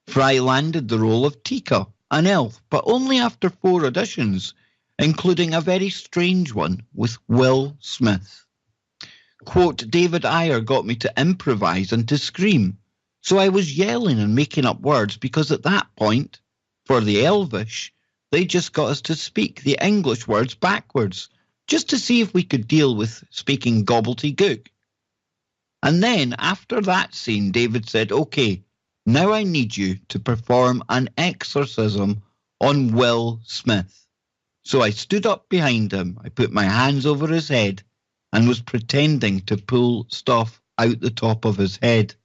Fry landed the role of Tika, an elf, but only after 4 auditions, including a very strange one with Will Smith. Quote, David Ayer got me to improvise and to scream, so I was yelling and making up words because at that point, for the Elvish, they just got us to speak the English words backwards, just to see if we could deal with speaking gobbledygook. And then, after that scene, David said, okay, now I need you to perform an exorcism on Will Smith. So I stood up behind him, I put my hands over his head, and was pretending to pull stuff out the top of his head.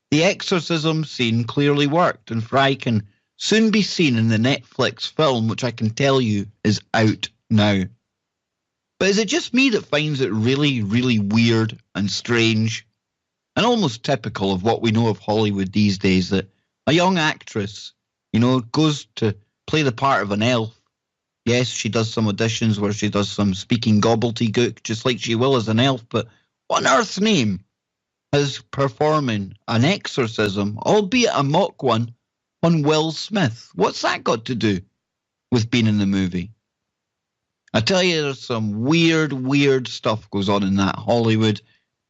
The exorcism scene clearly worked, and Fry can soon be seen in the Netflix film, which I can tell you is out now. But is it just me that finds it really, really weird and strange and almost typical of what we know of Hollywood these days, that a young actress, goes to play the part of an elf? Yes, she does some auditions where she does some speaking gobbledygook, just like she will as an elf, but what on earth's name is performing an exorcism, albeit a mock one, on Will Smith? What's that got to do with being in the movie? I tell you, there's some weird stuff goes on in that Hollywood,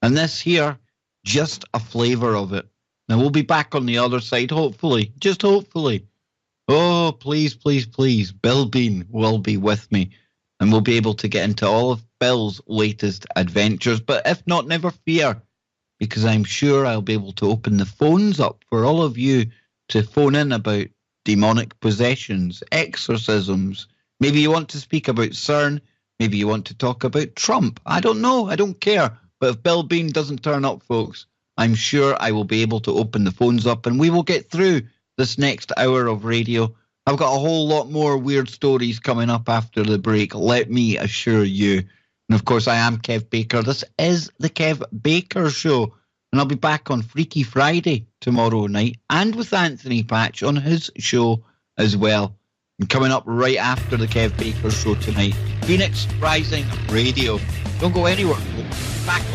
and this here, just a flavour of it. Now, we'll be back on the other side, hopefully, just hopefully. Oh, please, please, please, Bill Bean will be with me, and we'll be able to get into all of Bill's latest adventures. But if not, never fear, because I'm sure I'll be able to open the phones up for all of you to phone in about demonic possessions, exorcisms. Maybe you want to speak about CERN. Maybe you want to talk about Trump. I don't know. I don't care. But if Bill Bean doesn't turn up, folks, I'm sure I will be able to open the phones up and we will get through this next hour of radio. I've got a whole lot more weird stories coming up after the break, let me assure you. And of course, I am Kev Baker. This is the Kev Baker Show. And I'll be back on Freaky Friday tomorrow night and with Anthony Patch on his show as well. And coming up right after the Kev Baker Show tonight, Phoenix Rising Radio. Don't go anywhere. Back on.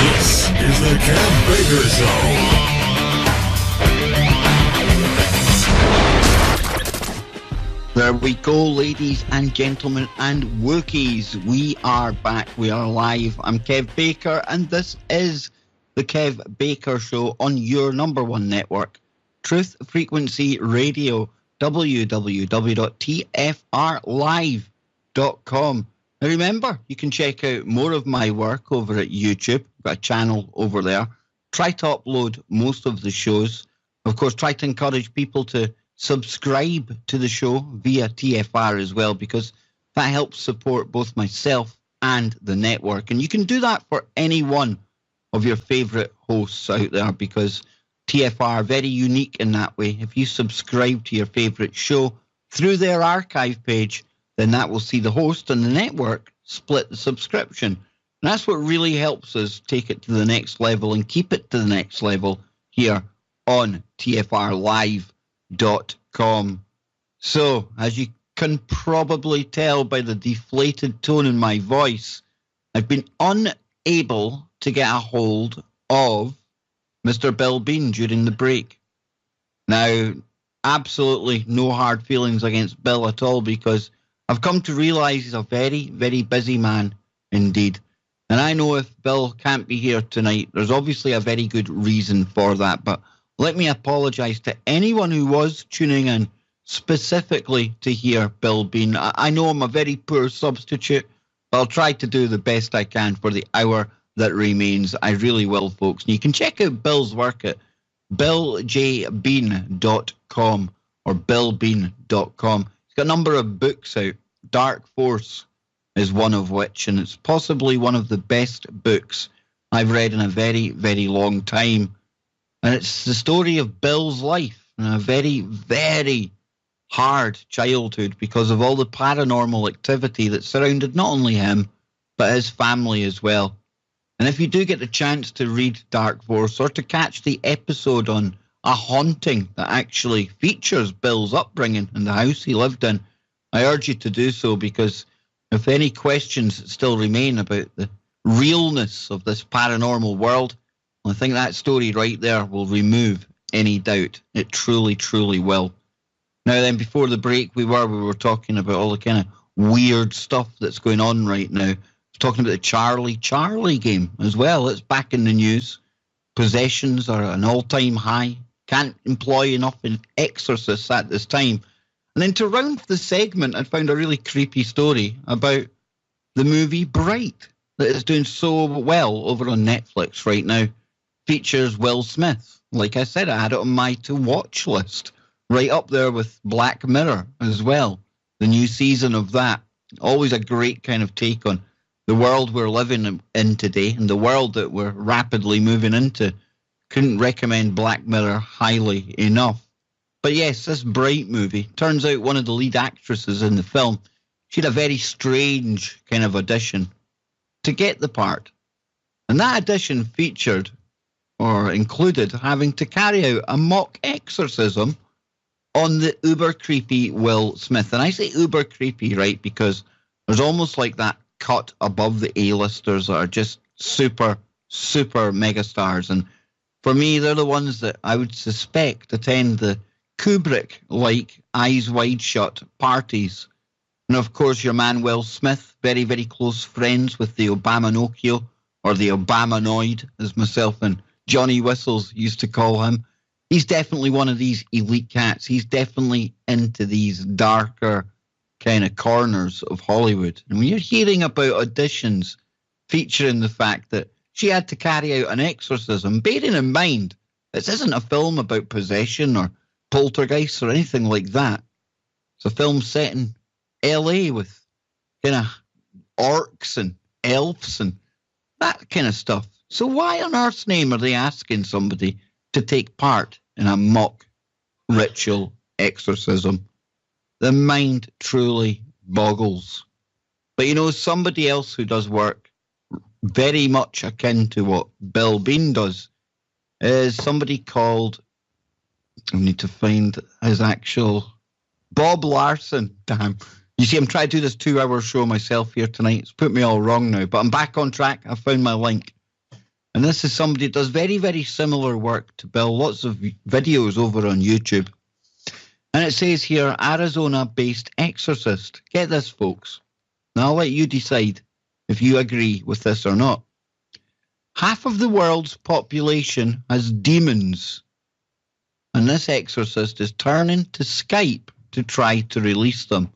This is the Kev Baker Show. There we go, ladies and gentlemen and Wookiees. We are back. We are live. I'm Kev Baker, and this is the Kev Baker Show on your number one network, Truth Frequency Radio, www.tfrlive.com. Now remember, you can check out more of my work over at YouTube. I've got a channel over there. Try to upload most of the shows. Of course, try to encourage people to subscribe to the show via TFR as well, because that helps support both myself and the network. And you can do that for any one of your favourite hosts out there, because TFR are very unique in that way. If you subscribe to your favourite show through their archive page, then that will see the host and the network split the subscription. And that's what really helps us take it to the next level and keep it to the next level here on TFRlive.com. So, as you can probably tell by the deflated tone in my voice, I've been unable to get a hold of Mr. Bill Bean during the break. Now, absolutely no hard feelings against Bill at all, because I've come to realise he's a very, very busy man indeed. And I know if Bill can't be here tonight, there's obviously a very good reason for that. But let me apologise to anyone who was tuning in specifically to hear Bill Bean. I know I'm a very poor substitute, but I'll try to do the best I can for the hour that remains. I really will, folks. And you can check out Bill's work at billjbean.com or billbean.com. He's got a number of books out. Dark Force is one of which, and it's possibly one of the best books I've read in a very, very long time. And it's the story of Bill's life and a very, very hard childhood because of all the paranormal activity that surrounded not only him, but his family as well. And if you do get the chance to read Dark Force or to catch the episode on a haunting that actually features Bill's upbringing and the house he lived in, I urge you to do so, because if any questions still remain about the realness of this paranormal world, I think that story right there will remove any doubt. It truly, truly will. Now then, before the break, we were talking about all the kind of weird stuff that's going on right now. I was talking about the Charlie game as well. It's back in the news. Possessions are at an all-time high. Can't employ enough exorcists at this time. And then to round the segment, I found a really creepy story about the movie Bright that is doing so well over on Netflix right now. Features Will Smith. Like I said, I had it on my to-watch list, right up there with Black Mirror as well. The new season of that. Always a great kind of take on the world we're living in today and the world that we're rapidly moving into. Couldn't recommend Black Mirror highly enough. But yes, this Bright movie, turns out one of the lead actresses in the film, she had a very strange kind of audition to get the part. And that audition featured or included having to carry out a mock exorcism on the uber creepy Will Smith. And I say uber creepy, right, because there's almost like that cut above the A-listers that are just super, super megastars. And for me, they're the ones that I would suspect attend the Kubrick-like Eyes Wide Shut parties. And of course, your man Will Smith, very, very close friends with the Obama-Nocchio, or the Obamanoid, as myself and Johnny Whistles used to call him. He's definitely one of these elite cats. He's definitely into these darker kind of corners of Hollywood. And when you're hearing about auditions featuring the fact that she had to carry out an exorcism, bearing in mind, this isn't a film about possession or poltergeist or anything like that. It's a film set in LA with kind of orcs and elves and that kind of stuff. So why on earth's name are they asking somebody to take part in a mock ritual exorcism? The mind truly boggles. But you know, somebody else who does work very much akin to what Bill Bean does is somebody called, I need to find his actual, Bob Larson. Damn. You see, I'm trying to do this 2-hour show myself here tonight. It's put me all wrong now, but I'm back on track. I found my link. And this is somebody that does very, very similar work to Bill. Lots of videos over on YouTube. And it says here, Arizona-based exorcist. Get this, folks. Now I'll let you decide if you agree with this or not. Half of the world's population has demons. And this exorcist is turning to Skype to try to release them.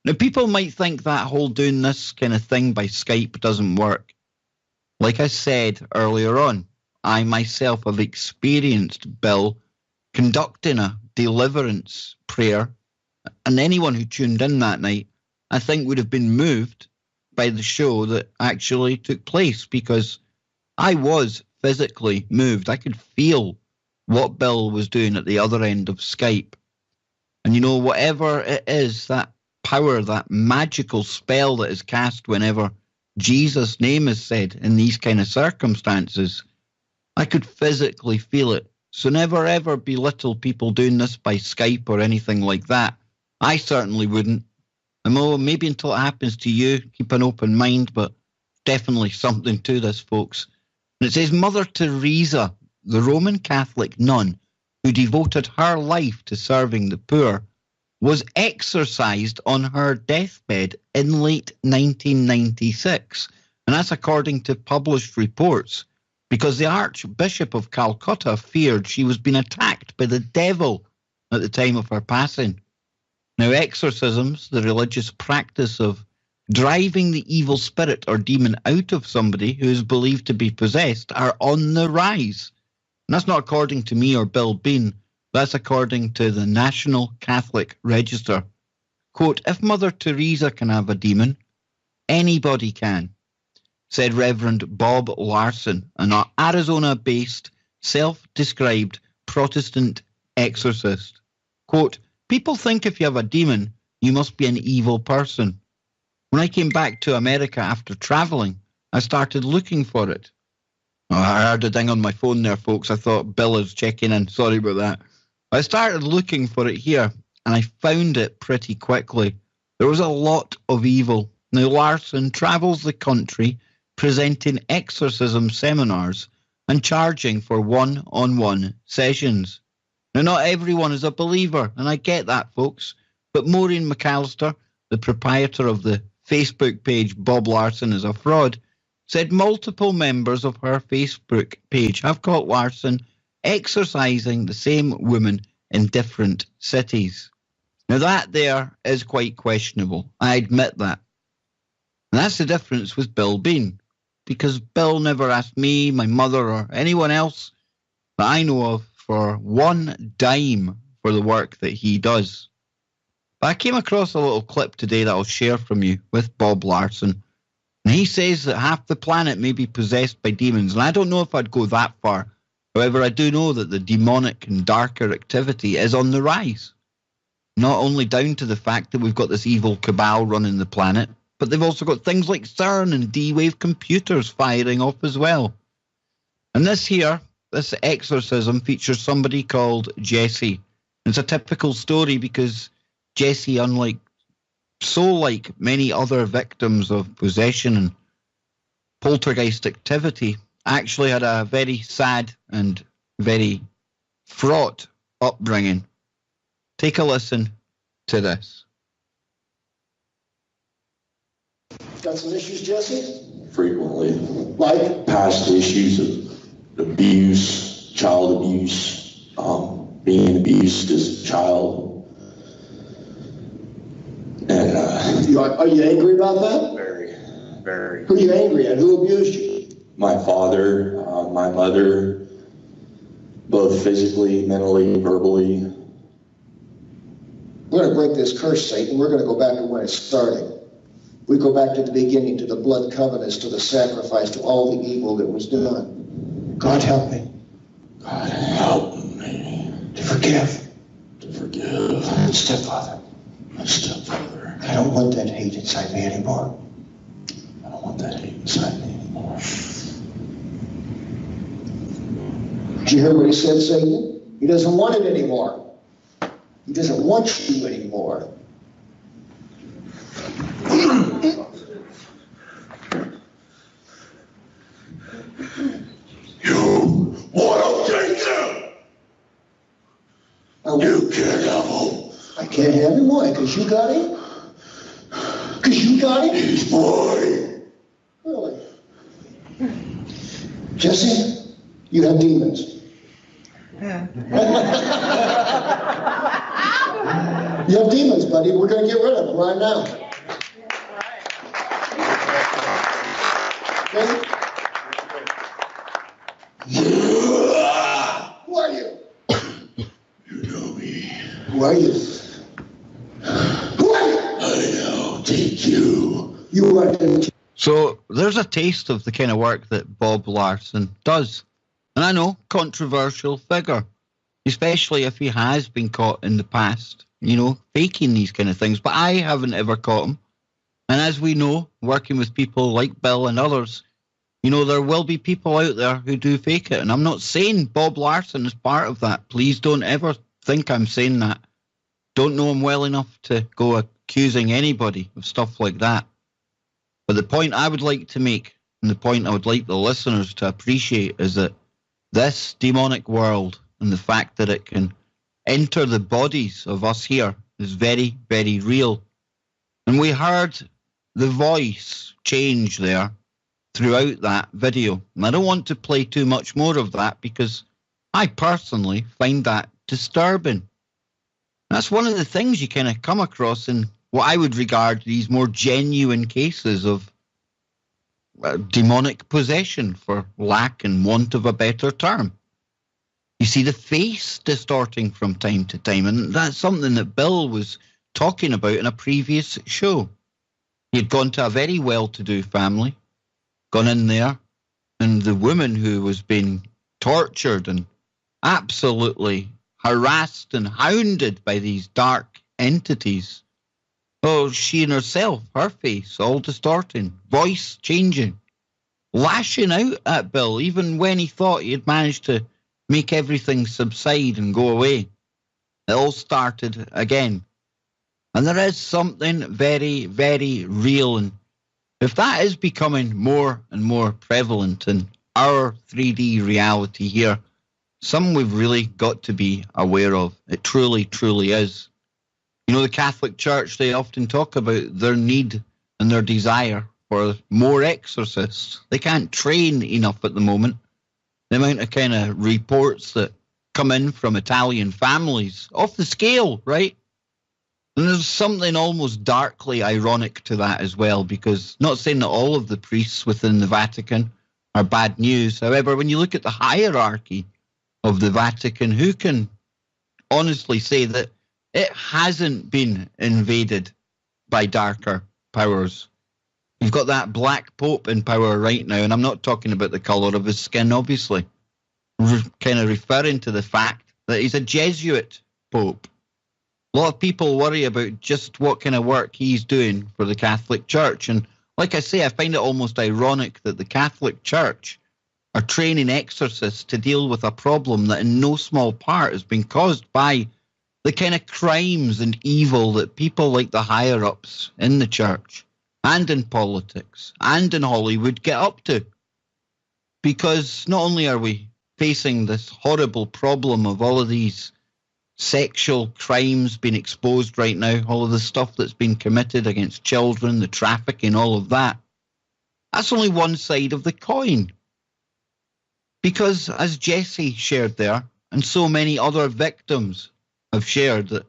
Now, people might think that whole doing this kind of thing by Skype doesn't work. Like I said earlier on, I myself have experienced Bill conducting a deliverance prayer, and anyone who tuned in that night, I think, would have been moved by the show that actually took place, because I was physically moved. I could feel what Bill was doing at the other end of Skype. And you know, whatever it is, that power, that magical spell that is cast whenever Jesus' name is said in these kind of circumstances, I could physically feel it. So never ever belittle people doing this by Skype or anything like that. I certainly wouldn't. And maybe until it happens to you, keep an open mind, but definitely something to this, folks. And it says, Mother Teresa, the Roman Catholic nun who devoted her life to serving the poor, was exorcised on her deathbed in late 1996. And that's according to published reports, because the Archbishop of Calcutta feared she was being attacked by the devil at the time of her passing. Now, exorcisms, the religious practice of driving the evil spirit or demon out of somebody who is believed to be possessed, are on the rise. And that's not according to me or Bill Bean. That's according to the National Catholic Register. Quote, if Mother Teresa can have a demon, anybody can, said Reverend Bob Larson, an Arizona-based, self-described Protestant exorcist. Quote, people think if you have a demon, you must be an evil person. When I came back to America after traveling, I started looking for it. Oh, I heard a ding on my phone there, folks. I thought Bill is checking in. Sorry about that. I started looking for it here, and I found it pretty quickly. There was a lot of evil. Now, Larson travels the country presenting exorcism seminars and charging for one-on-one sessions. Now, not everyone is a believer, and I get that, folks, but Maureen McAllister, the proprietor of the Facebook page Bob Larson is a Fraud, said multiple members of her Facebook page have caught Larson exorcising the same woman in different cities. Now that there is quite questionable. I admit that. And that's the difference with Bill Bean, because Bill never asked me, my mother, or anyone else that I know of for one dime for the work that he does. But I came across a little clip today that I'll share from you with Bob Larson. And he says that half the planet may be possessed by demons. And I don't know if I'd go that far. However, I do know that the demonic and darker activity is on the rise. Not only down to the fact that we've got this evil cabal running the planet, but they've also got things like CERN and D-Wave computers firing off as well. And this exorcism features somebody called Jesse. It's a typical story because Jesse, unlike many other victims of possession and poltergeist activity, actually had a very sad and very fraught upbringing. Take a listen to this. Got some issues, Jesse? Frequently. Like? Past issues of abuse, child abuse, being abused as a child. And are you angry about that? very, very. Who are you angry at? Who abused you? My father, my mother, both physically, mentally, verbally. We're going to break this curse, Satan. We're going to go back to where it started. We go back to the beginning, to the blood covenants, to the sacrifice, to all the evil that was done. God help me. God help me. To forgive. To forgive. My stepfather. My stepfather. I don't want that hate inside me anymore. I don't want that hate inside me anymore. Did you hear what he said, Satan? He doesn't want it anymore. He doesn't want you anymore. You want to take him? You can't have him. I can't have him. Why? Because you got him? Because you got him? He's mine. Really? Jesse, you have demons. You have demons, buddy. We're going to get rid of them right now. Okay? Who are you? You know me. Who are you? Who are you? I now take you. You are the... So there's a taste of the kind of work that Bob Larson does. And I know, controversial figure, especially if he has been caught in the past, faking these kind of things. But I haven't ever caught him. And as we know, working with people like Bill and others, there will be people out there who do fake it. And I'm not saying Bob Larson is part of that. Please don't ever think I'm saying that. Don't know him well enough to go accusing anybody of stuff like that. But the point I would like to make, and the point I would like the listeners to appreciate, is that this demonic world and the fact that it can enter the bodies of us here is very, very real. And we heard the voice change there throughout that video. And I don't want to play too much more of that because I personally find that disturbing. That's one of the things you kind of come across in what I would regard these more genuine cases of demonic possession, for lack and want of a better term. You see the face distorting from time to time, and that's something that Bill was talking about in a previous show. He'd gone to a very well-to-do family, gone in there, and the woman who was being tortured and absolutely harassed and hounded by these dark entities. Oh, she and herself, her face all distorting, voice changing, lashing out at Bill, even when he thought he had managed to make everything subside and go away. It all started again. And there is something very, very real. And if that is becoming more and more prevalent in our 3D reality here, something we've really got to be aware of. It truly, truly is. The Catholic Church, they often talk about their need and their desire for more exorcists. They can't train enough at the moment. The amount of kind of reports that come in from Italian families, off the scale, right? And there's something almost darkly ironic to that as well, because not saying that all of the priests within the Vatican are bad news. However, when you look at the hierarchy of the Vatican, who can honestly say that it hasn't been invaded by darker powers? You've got that black pope in power right now, and I'm not talking about the colour of his skin, obviously. kind of referring to the fact that he's a Jesuit Pope. A lot of people worry about just what kind of work he's doing for the Catholic Church. And like I say, I find it almost ironic that the Catholic Church are training exorcists to deal with a problem that in no small part has been caused by the kind of crimes and evil that people like the higher-ups in the church and in politics and in Hollywood get up to. Because not only are we facing this horrible problem of all of these sexual crimes being exposed right now, all of the stuff that's been committed against children, the trafficking, all of that, that's only one side of the coin. Because as Jesse shared there, and so many other victims have shared, that,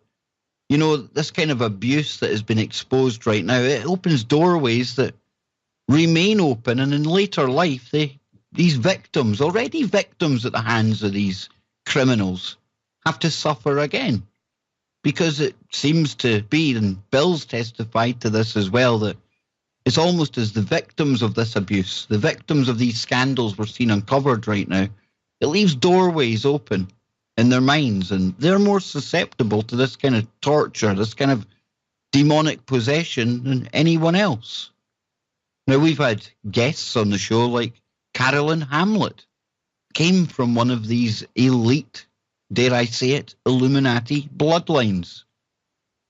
you know, this kind of abuse that has been exposed right now, it opens doorways that remain open, and in later life, these victims, already victims at the hands of these criminals, have to suffer again. Because it seems to be, and Bill's testified to this as well, that it's almost as the victims of this abuse, the victims of these scandals we're seeing uncovered right now, it leaves doorways open in their minds, and they're more susceptible to this kind of torture, this kind of demonic possession than anyone else. Now, we've had guests on the show like Carolyn Hamlet, came from one of these elite, dare I say it, Illuminati bloodlines.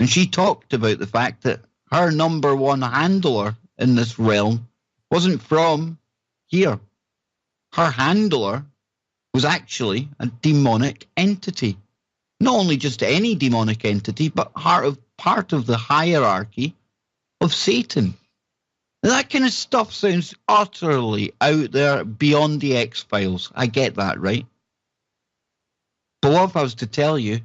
And she talked about the fact that her number one handler in this realm wasn't from here. Her handler was actually a demonic entity. Not only just any demonic entity, but part of the hierarchy of Satan. Now, that kind of stuff sounds utterly out there, beyond the X-Files. I get that, right? But what if I was to tell you,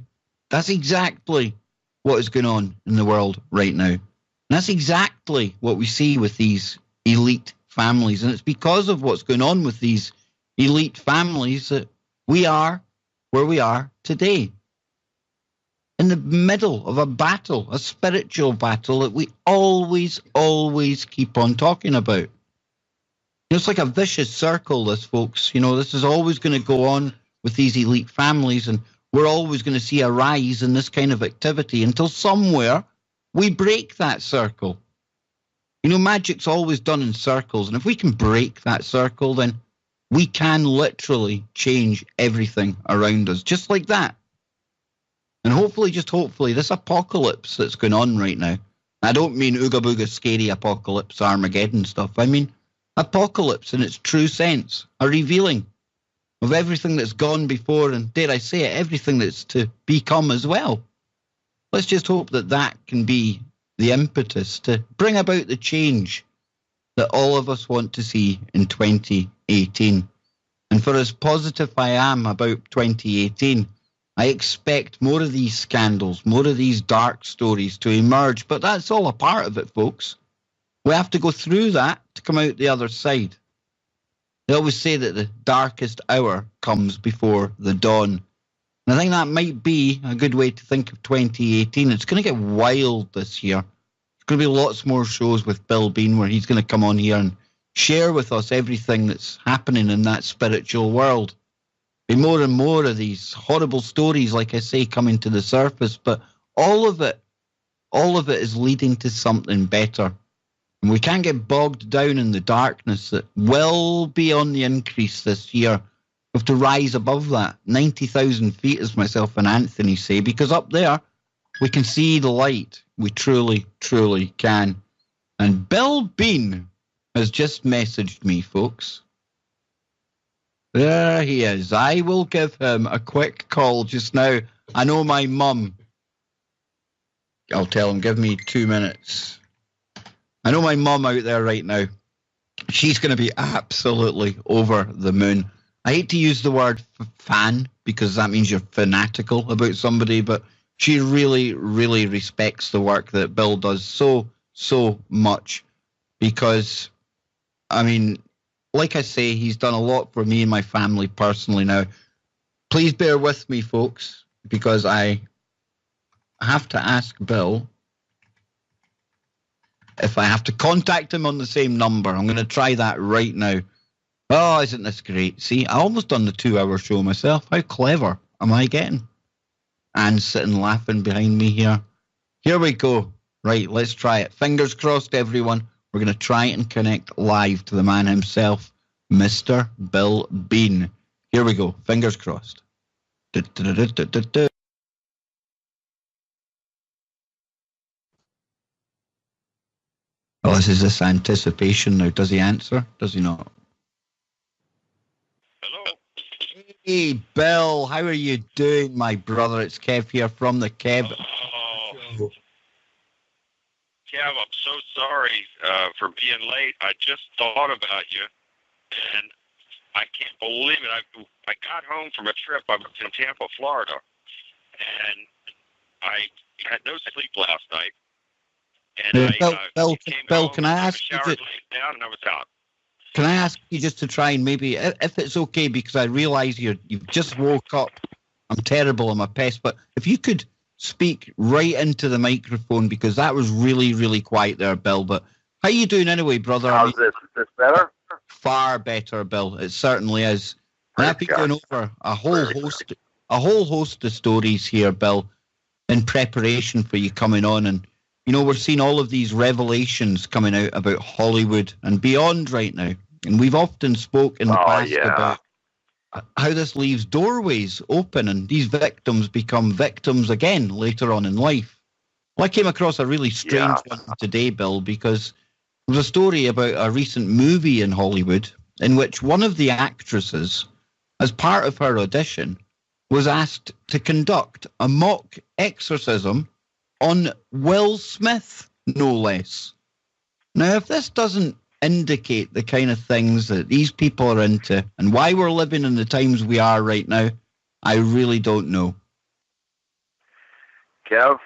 that's exactly what is going on in the world right now. And that's exactly what we see with these elite families. And it's because of what's going on with these elite families that we are where we are today. In the middle of a battle, a spiritual battle that we always keep on talking about. You know, it's like a vicious circle, this, folks. You know, this is always going to go on with these elite families, and we're always going to see a rise in this kind of activity until somewhere we break that circle. You know, magic's always done in circles, and if we can break that circle, then we can literally change everything around us, just like that. And hopefully, just hopefully, this apocalypse that's going on right now, I don't mean ooga booga scary apocalypse, Armageddon stuff. I mean apocalypse in its true sense, a revealing of everything that's gone before, and dare I say it, everything that's to become as well. Let's just hope that that can be the impetus to bring about the change that all of us want to see in 2018. And for as positive I am about 2018, I expect more of these scandals, more of these dark stories to emerge, but that's all a part of it, folks. We have to go through that to come out the other side. They always say that the darkest hour comes before the dawn. And I think that might be a good way to think of 2018. It's going to get wild this year. There's going to be lots more shows with Bill Bean where he's going to come on here and share with us everything that's happening in that spiritual world. Be more and more of these horrible stories, like I say, coming to the surface, but all of it is leading to something better. And we can't get bogged down in the darkness that will be on the increase this year. We have to rise above that, 90,000 feet, as myself and Anthony say, because up there we can see the light. We truly can. And Bill Bean has just messaged me, folks. There he is. I will give him a quick call just now. I know my mum. I'll tell him, give me 2 minutes. I know my mum out there right now. She's going to be absolutely over the moon. I hate to use the word fan because that means you're fanatical about somebody, but she really respects the work that Bill does so much because, I mean, like I say, he's done a lot for me and my family personally now. Please bear with me, folks, because I have to ask Bill if I have to contact him on the same number. I'm going to try that right now. Oh, isn't this great? See, I almost done the 2-hour show myself. How clever am I getting? Anne's sitting laughing behind me here. Here we go. Right, let's try it. Fingers crossed, everyone. We're going to try and connect live to the man himself, Mr. Bill Bean. Here we go. Fingers crossed. Du-du-du-du-du-du. Oh, this is this anticipation now. Does he answer? Does he not? Hello. Hey, Bill, how are you doing, my brother? It's Kev here from the Kev. Oh, Kev, I'm so sorry for being late. I just thought about you, and I can't believe it. I got home from a trip. I was in Tampa, Florida, and I had no sleep last night. And Bill, came Bill, home, can I ask took a you? shower, laid down, and I was out. Can I ask you just to try and maybe, if it's okay, because I realise you've just woke up. I'm terrible, I'm a pest, but if you could speak right into the microphone, because that was really, really quiet there, Bill. But how you doing anyway, brother? How's this? Is this better? Far better, Bill. It certainly is. And I've been Praise going God. over a whole host of stories here, Bill, in preparation for you coming on. And you know, we're seeing all of these revelations coming out about Hollywood and beyond right now. And we've often spoke in the past about how this leaves doorways open and these victims become victims again later on in life. Well, I came across a really strange one today, Bill, because there was a story about a recent movie in Hollywood in which one of the actresses, as part of her audition, was asked to conduct a mock exorcism on Will Smith, no less. Now, if this doesn't indicate the kind of things that these people are into and why we're living in the times we are right now, I really don't know. Kev,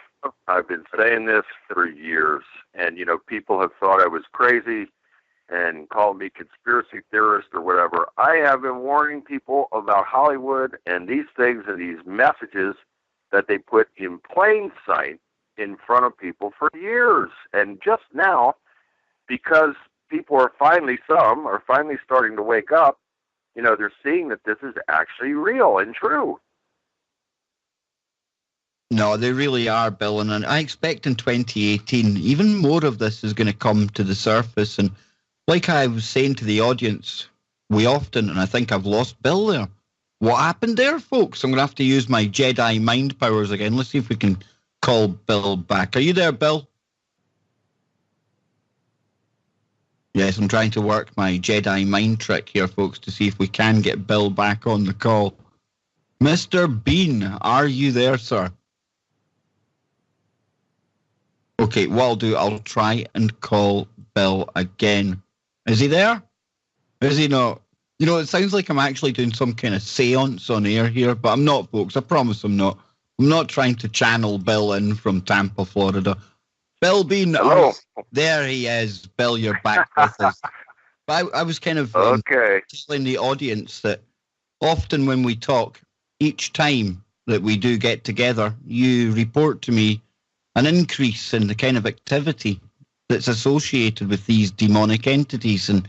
I've been saying this for years, and, you know, people have thought I was crazy and called me conspiracy theorist or whatever. I have been warning people about Hollywood and these things and these messages that they put in plain sight in front of people for years. And just now, because people are finally starting to wake up, you know, they're seeing that this is actually real and true. No, they really are, Bill. And I expect in 2018, even more of this is going to come to the surface. And like I was saying to the audience, we often, and I think I've lost Bill there. What happened there, folks? I'm going to have to use my Jedi mind powers again. Let's see if we can call Bill back. Are you there, Bill? Yes, I'm trying to work my Jedi mind trick here, folks, to see if we can get Bill back on the call. Mr. Bean, are you there, sir? Okay, what I'll do, I'll try and call Bill again. Is he there? Is he not? You know, it sounds like I'm actually doing some kind of seance on air here, but I'm not, folks. I promise I'm not. I'm not trying to channel Bill in from Tampa, Florida. Bill Bean. Hello. There he is. Bill, you're back with us. But I was kind of telling the audience that often when we talk, each time that we do get together, you report to me an increase in the kind of activity that's associated with these demonic entities. And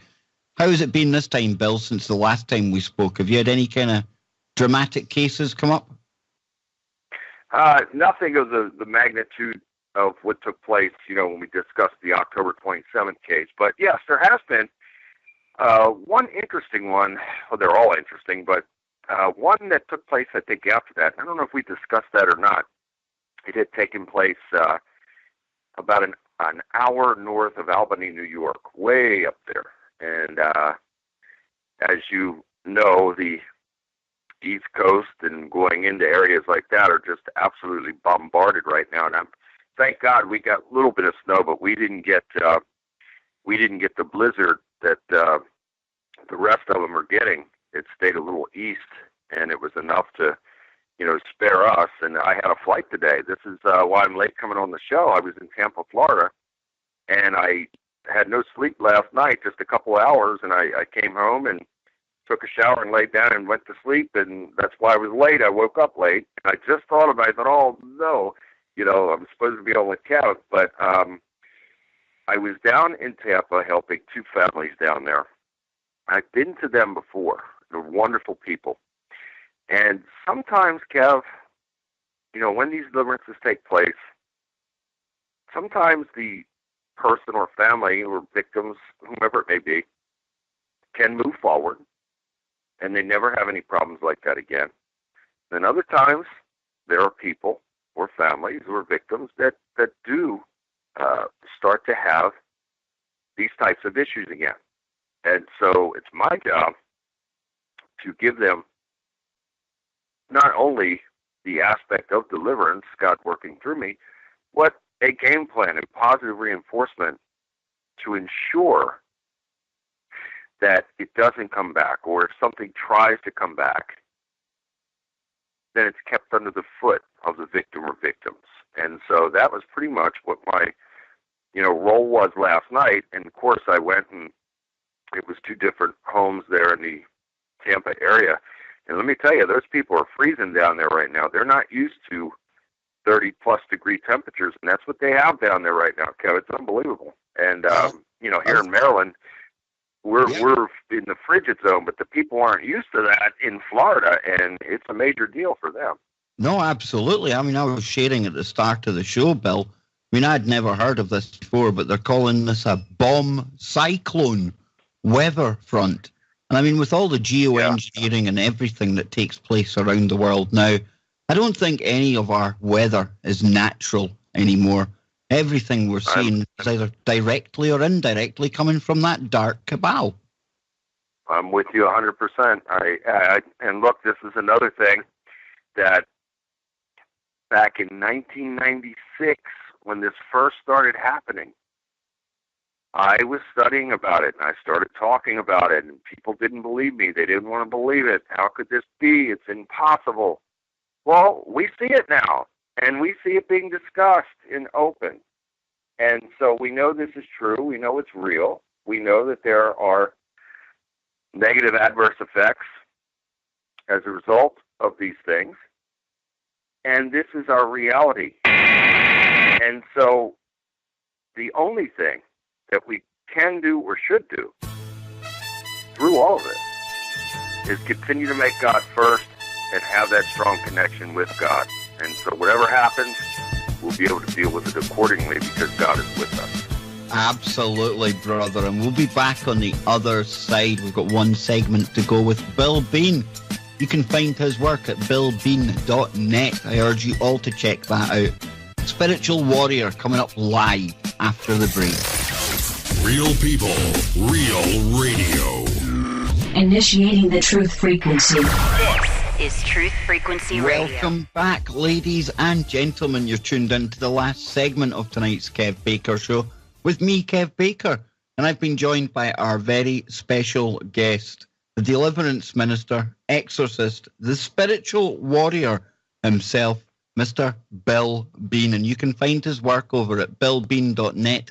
how has it been this time, Bill, since the last time we spoke? Have you had any kind of dramatic cases come up? Nothing of the magnitude of what took place, you know, when we discussed the October 27th case. But yes, there has been one interesting one. Well, they're all interesting, but one that took place, I think, after that. I don't know if we discussed that or not. It had taken place about an hour north of Albany, New York, way up there. And as you know, the East Coast and going into areas like that are just absolutely bombarded right now. And thank God we got a little bit of snow, but we didn't get the blizzard that the rest of them are getting. It stayed a little east, and it was enough to, you know, spare us. And I had a flight today. This is why I'm late coming on the show. I was in Tampa, Florida, and I had no sleep last night, just a couple of hours, and I came home and took a shower and laid down and went to sleep, and that's why I was late. I woke up late, and I just thought about it. I thought, oh, no, you know, I'm supposed to be on the couch, but I was down in Tampa helping two families down there. I've been to them before. They're wonderful people. And sometimes, Kev, when these deliverances take place, sometimes the person or family or victims, whomever it may be, can move forward, and they never have any problems like that again. And other times, there are people or families or victims that do start to have these types of issues again. And so it's my job to give them not only the aspect of deliverance, God working through me, but a game plan and positive reinforcement to ensure that it doesn't come back, or if something tries to come back, then it's kept under the foot of the victim or victims. And so that was pretty much what my, role was last night. And of course I went, and it was 2 different homes there in the Tampa area. And let me tell you, those people are freezing down there right now. They're not used to 30-plus degree temperatures, and that's what they have down there right now, Kevin. It's unbelievable. And, here in Maryland, we're in the frigid zone, but the people aren't used to that in Florida, and it's a major deal for them. No, absolutely. I mean, I was sharing at the start of the show, Bill. I mean, I'd never heard of this before, but they're calling this a bomb cyclone weather front. And I mean, with all the geoengineering and everything that takes place around the world now, I don't think any of our weather is natural anymore. Everything we're seeing is either directly or indirectly coming from that dark cabal. I'm with you 100%. And look, this is another thing that back in 1996, when this first started happening, I was studying about it, and I started talking about it, and people didn't believe me. They didn't want to believe it. How could this be? It's impossible. Well, we see it now, and we see it being discussed in open. And so we know this is true. We know it's real. We know that there are negative adverse effects as a result of these things. And this is our reality. And so the only thing that we can do or should do through all of this is continue to make God first and have that strong connection with God. And so whatever happens, we'll be able to deal with it accordingly because God is with us. Absolutely, brother. And we'll be back on the other side. We've got one segment to go with Bill Bean. You can find his work at billbean.net. I urge you all to check that out. Spiritual Warrior coming up live after the break. Real people, real radio. Initiating the truth frequency. This is Truth Frequency Radio. Welcome back, ladies and gentlemen. You're tuned in to the last segment of tonight's Kev Baker Show with me, Kev Baker. And I've been joined by our very special guest, the deliverance minister, exorcist, the spiritual warrior himself, Mr. Bill Bean. And you can find his work over at billbean.net,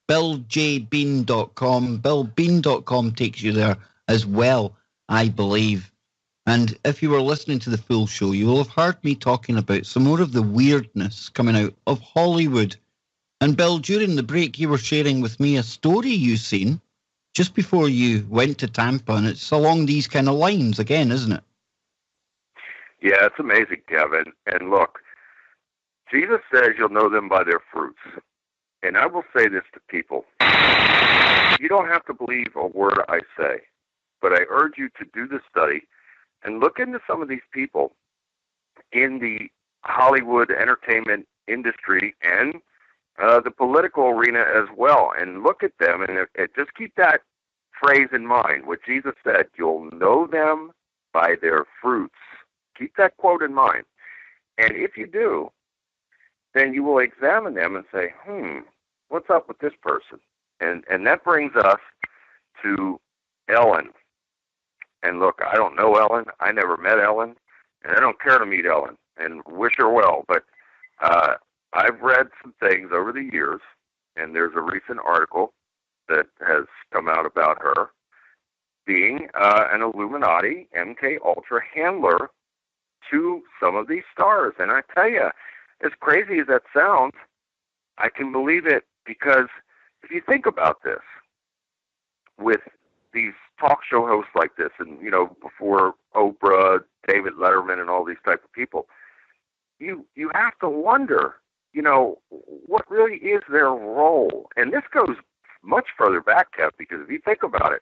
billjbean.com. Billbean.com takes you there as well, I believe. And if you were listening to the full show, you will have heard me talking about some more of the weirdness coming out of Hollywood. And Bill, during the break, you were sharing with me a story you seen just before you went to Tampa, and it's along these kind of lines again, isn't it? Yeah, it's amazing, Kevin. And look, Jesus says you'll know them by their fruits. And I will say this to people. You don't have to believe a word I say, but I urge you to do the study and look into some of these people in the Hollywood entertainment industry and the political arena as well, and look at them and just keep that phrase in mind, what Jesus said, you'll know them by their fruits. Keep that quote in mind. And if you do, then you will examine them and say, what's up with this person? And that brings us to Ellen. And look, I don't know Ellen. I never met Ellen. And I don't care to meet Ellen and wish her well. But I've read some things over the years, and there's a recent article that has come out about her being an Illuminati MK Ultra handler to some of these stars. And I tell you, as crazy as that sounds, I can believe it, because if you think about this, with these talk show hosts like this, and before Oprah, David Letterman, and all these type of people, you have to wonder, what really is their role? And this goes much further back, Kev, because if you think about it,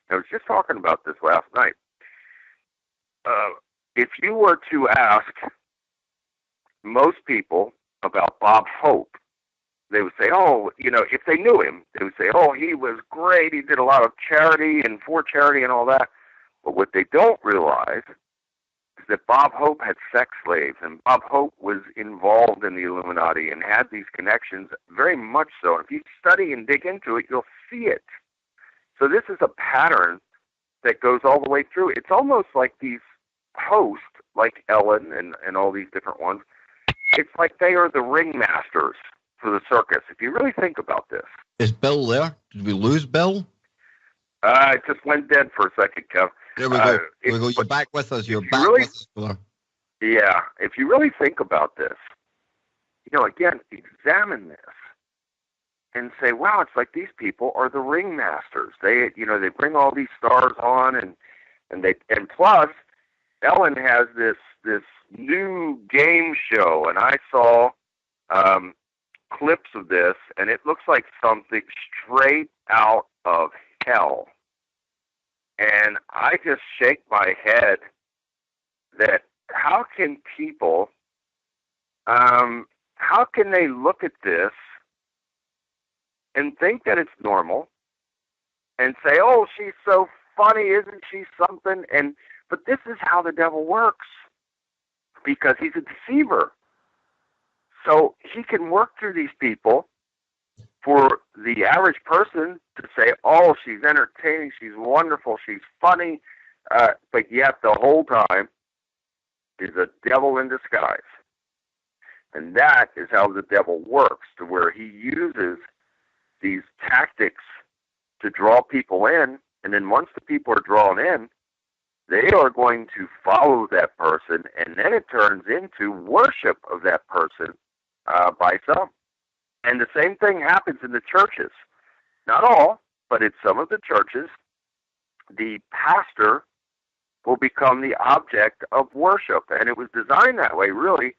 I was just talking about this last night. If you were to ask most people about Bob Hope, they would say, if they knew him, they would say, he was great. He did a lot of charity and for charity and all that. But what they don't realize is that Bob Hope had sex slaves, and Bob Hope was involved in the Illuminati and had these connections, very much so. And if you study and dig into it, you'll see it. So this is a pattern that goes all the way through. It's almost like these hosts, like Ellen and all these different ones, it's like they are the ringmasters for the circus, if you really think about this. Is Bill there? Did we lose Bill? It just went dead for a second, Kev. There we go. You're back with us. You're back with us, Blair. Yeah. If you really think about this, again, examine this and say, wow, it's like these people are the ringmasters. They bring all these stars on, and plus, Ellen has this new game show, and I saw clips of this, and it looks like something straight out of hell. And I just shake my head that how can people, how can they look at this and think that it's normal and say, she's so funny, isn't she something? But this is how the devil works, because he's a deceiver. So he can work through these people for the average person to say, she's entertaining, she's wonderful, she's funny, but yet the whole time is a devil in disguise. And that is how the devil works, to where he uses these tactics to draw people in, and then once the people are drawn in, they are going to follow that person, and then it turns into worship of that person by some. And the same thing happens in the churches. Not all, but in some of the churches, the pastor will become the object of worship. And it was designed that way, really,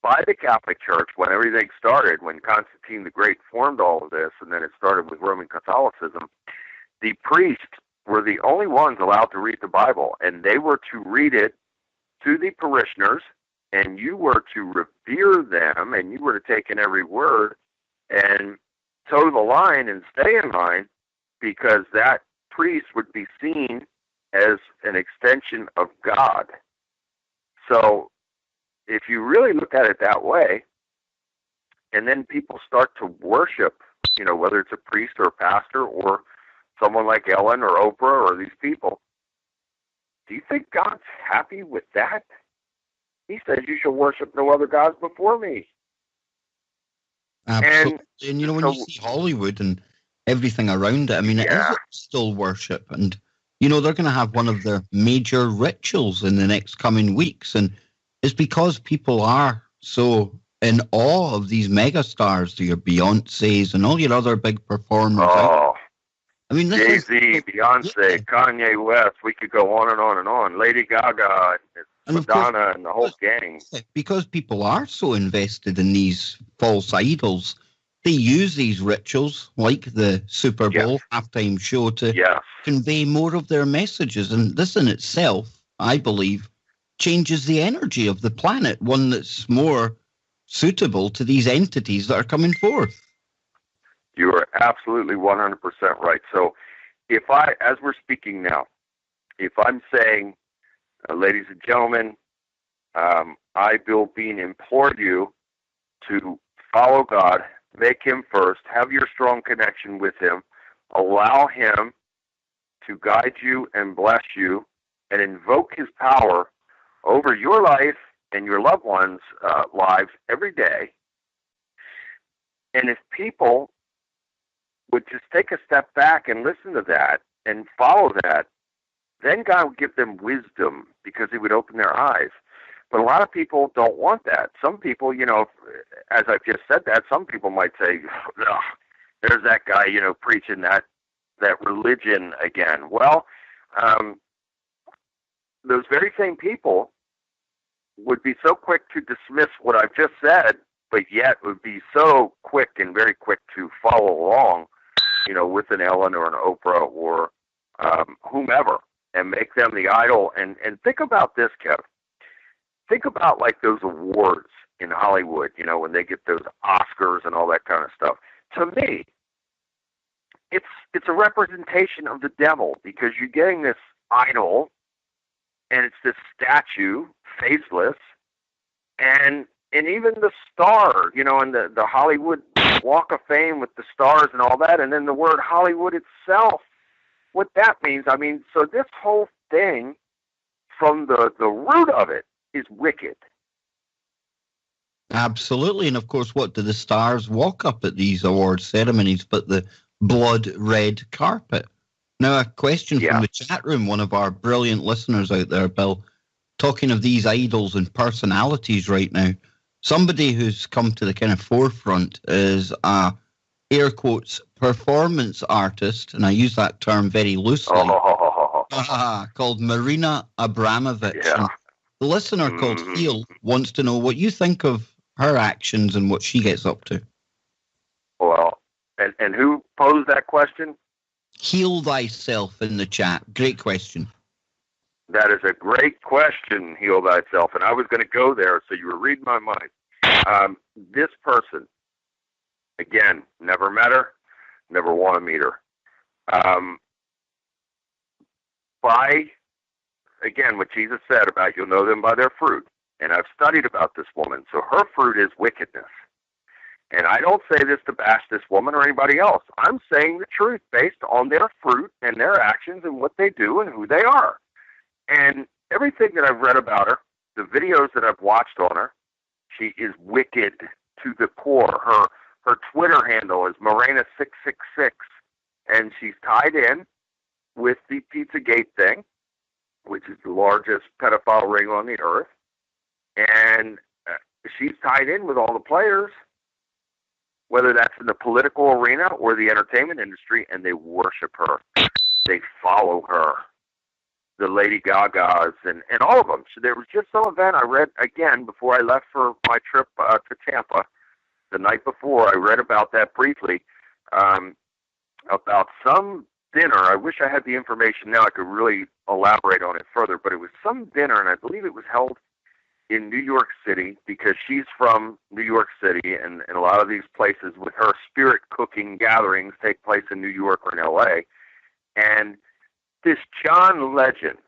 by the Catholic Church when everything started, when Constantine the Great formed all of this, and then it started with Roman Catholicism. The priests were the only ones allowed to read the Bible, and they were to read it to the parishioners, and you were to revere them, and you were to take in every word and toe the line and stay in line, because that priest would be seen as an extension of God. So if you really look at it that way, and then people start to worship, whether it's a priest or a pastor or someone like Ellen or Oprah or these people, do you think God's happy with that? He says you shall worship no other gods before me. Absolutely. And when you see Hollywood and everything around it, it is still worship. And, they're going to have one of their major rituals in the next coming weeks. And it's because people are so in awe of these megastars, your Beyoncés and all your other big performers. Jay-Z, Beyonce, Kanye West, we could go on and on and on. Lady Gaga, Madonna, and the whole gang. Because people are so invested in these false idols, they use these rituals, like the Super Bowl halftime show, to convey more of their messages. And this in itself, I believe, changes the energy of the planet, one that's more suitable to these entities that are coming forth. You are absolutely 100% right. So as we're speaking now, if I'm saying, ladies and gentlemen, I, Bill Bean, implore you to follow God, make him first, have your strong connection with him, allow him to guide you and bless you, and invoke his power over your life and your loved ones' lives every day. And if people would just take a step back and listen to that and follow that, then God would give them wisdom, because he would open their eyes. But a lot of people don't want that. Some people, as I've just said that, some people might say, there's that guy, preaching that that religion again? Well, those very same people would be so quick to dismiss what I've just said, but yet would be so quick and very quick to follow along, with an Ellen or an Oprah or whomever, and make them the idol. And think about this, Kev. Think about like those awards in Hollywood, when they get those Oscars and all that kind of stuff. To me, it's a representation of the devil, because you're getting this idol, and it's this statue, faceless, and even the star, and the Hollywood Walk of Fame with the stars and all that, and then the word Hollywood itself, what that means. I mean, so this whole thing, from the root of it, is wicked. Absolutely. And of course, what do the stars walk up at these award ceremonies but the blood red carpet? Now, a question from the chat room, one of our brilliant listeners out there, Bill, talking of these idols and personalities right now. Somebody who's come to the kind of forefront is a, air quotes, performance artist, and I use that term very loosely, called Marina Abramovich. Yeah. The listener called Heel wants to know what you think of her actions and what she gets up to. Well, and who posed that question? Heal thyself in the chat. Great question. That is a great question, Heal thyself. And I was going to go there, so you were reading my mind. This person, again, never met her, never want to meet her. Again, what Jesus said about you'll know them by their fruit. And I've studied about this woman. So her fruit is wickedness. And I don't say this to bash this woman or anybody else. I'm saying the truth based on their fruit and their actions and what they do and who they are. And everything that I've read about her, the videos that I've watched on her, she is wicked to the core. Her Twitter handle is Morena666, and she's tied in with the Pizzagate thing, which is the largest pedophile ring on the earth. And she's tied in with all the players, whether that's in the political arena or the entertainment industry, and they worship her. They follow her. The Lady Gagas and all of them. So there was just some event I read, again, before I left for my trip to Tampa. The night before, I read about that briefly, about some dinner. I wish I had the information now. I could really elaborate on it further, but it was some dinner, and I believe it was held in New York City, because she's from New York City, and a lot of these places with her spirit cooking gatherings take place in New York or in L.A., and this John Legend,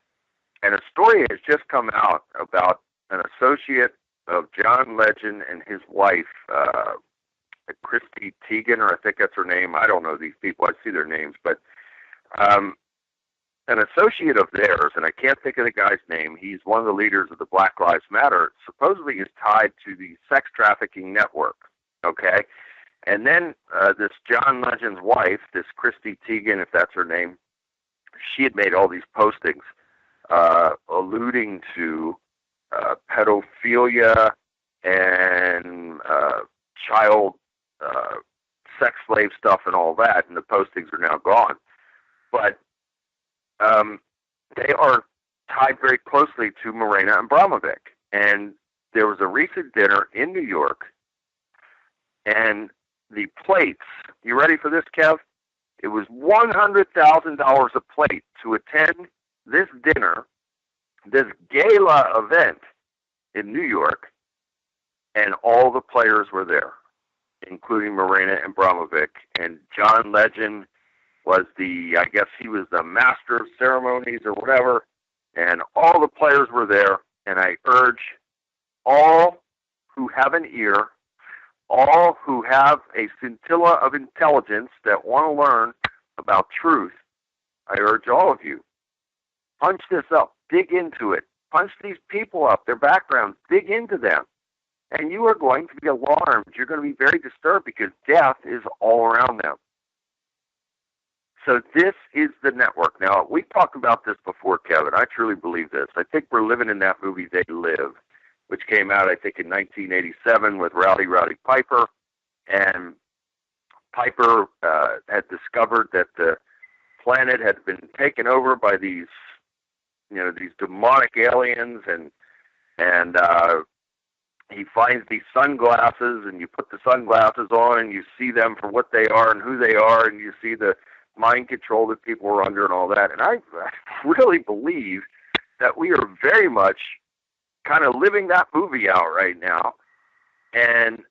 and a story has just come out about an associate of John Legend and his wife, Christy Teigen, or I think that's her name. I don't know these people. I see their names, but an associate of theirs, and I can't think of the guy's name. He's one of the leaders of the Black Lives Matter, supposedly is tied to the sex trafficking network, okay? And then this John Legend's wife, this Christy Teigen, if that's her name, she had made all these postings alluding to pedophilia and child sex slave stuff and all that, and the postings are now gone. But they are tied very closely to Morena Abramovich. And there was a recent dinner in New York, and the plates, you ready for this, Kev? It was $100,000 a plate to attend this dinner, this gala event in New York, and all the players were there, including Morena Abramovich. And John Legend was I guess he was the master of ceremonies or whatever, and all the players were there. And I urge all who have an ear, all who have a scintilla of intelligence that want to learn about truth, I urge all of you, punch this up, dig into it, punch these people up, their backgrounds, dig into them, and you are going to be alarmed. You're going to be very disturbed, because death is all around them. So this is the network. Now, we talked about this before, Kevin. I truly believe this. I think we're living in that movie, They Live, which came out, I think, in 1987 with Rowdy Piper. And Piper had discovered that the planet had been taken over by these demonic aliens, and he finds these sunglasses, and you put the sunglasses on, and you see them for what they are and who they are, and you see the mind control that people are under and all that. And I really believe that we are very much kind of living that movie out right now, and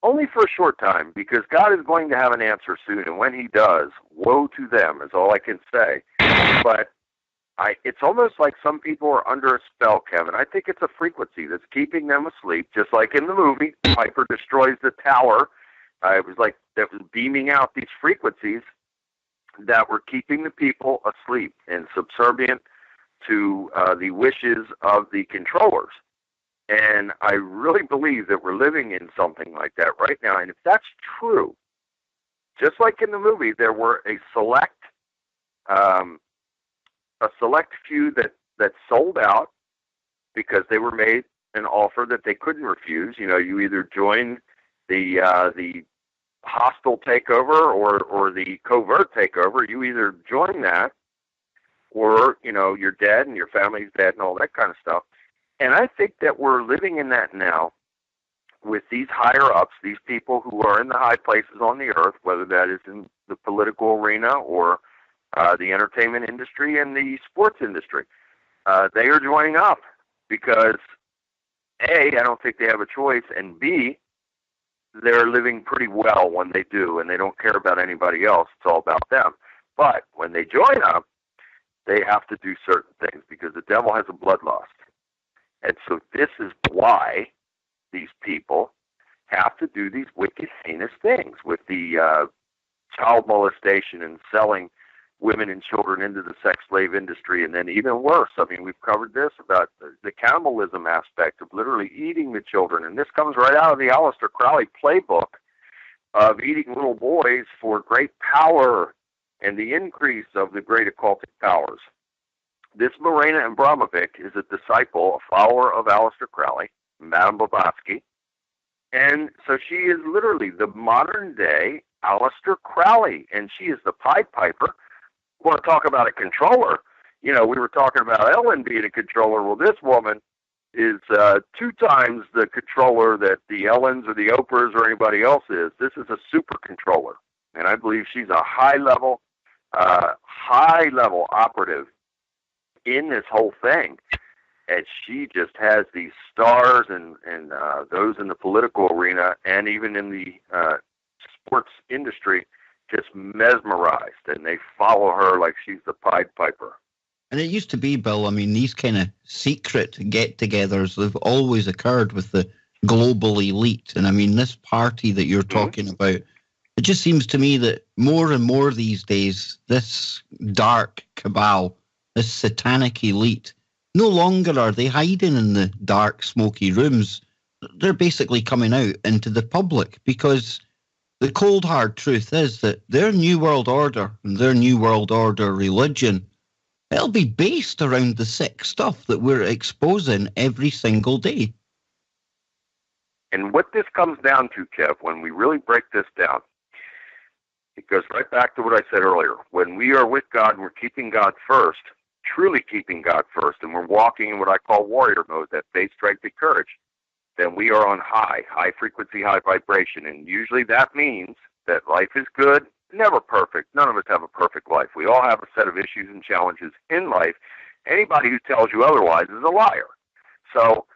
only for a short time, because God is going to have an answer soon, and when he does, woe to them is all I can say. But it's almost like some people are under a spell, Kevin. I think it's a frequency that's keeping them asleep, just like in the movie, Piper destroys the tower. It was like that was beaming out these frequencies that were keeping the people asleep and subservient to the wishes of the controllers. And I really believe that we're living in something like that right now. And if that's true, just like in the movie, there were a select few that sold out because they were made an offer that they couldn't refuse. You know, you either join the hostile takeover or the covert takeover. You either join that, or you're dead and your family's dead and all that kind of stuff. And I think that we're living in that now with these higher ups, these people who are in the high places on the earth, whether that is in the political arena or the entertainment industry and the sports industry. They are joining up because, A, I don't think they have a choice, and B, they're living pretty well when they do, and they don't care about anybody else. It's all about them. But when they join up, they have to do certain things because the devil has a bloodlust. And so this is why these people have to do these wicked, heinous things with the child molestation and selling women and children into the sex slave industry. And then even worse, I mean, we've covered this about the cannibalism aspect of literally eating the children. And this comes right out of the Aleister Crowley playbook of eating little boys for great power and the increase of the great occultic powers. This Morena Abramovic is a disciple, a follower of Aleister Crowley, Madame Blavatsky. And so she is literally the modern day Aleister Crowley, and she is the Pied Piper. We want to talk about a controller. We were talking about Ellen being a controller. Well, this woman is 2 times the controller that the Ellens or the Oprahs or anybody else is. This is a super controller, and I believe she's a high-level operative in this whole thing. And she just has these stars and those in the political arena and even in the sports industry just mesmerized, and they follow her like she's the Pied Piper. And it used to be, Bill, I mean, these kind of secret get-togethers, they've always occurred with the global elite. And I mean, this party that you're talking about, it just seems to me that more and more these days, this dark cabal, this satanic elite, no longer are they hiding in the dark, smoky rooms. They're basically coming out into the public, because the cold, hard truth is that their New World Order and their New World Order religion, it'll be based around the sick stuff that we're exposing every single day. And what this comes down to, Kev, when we really break this down, it goes right back to what I said earlier. When we are with God and we're keeping God first, truly keeping God first, and we're walking in what I call warrior mode, that faith, strength, and courage, then we are on high frequency, high vibration. And usually that means that life is good, never perfect. None of us have a perfect life. We all have a set of issues and challenges in life. Anybody who tells you otherwise is a liar. So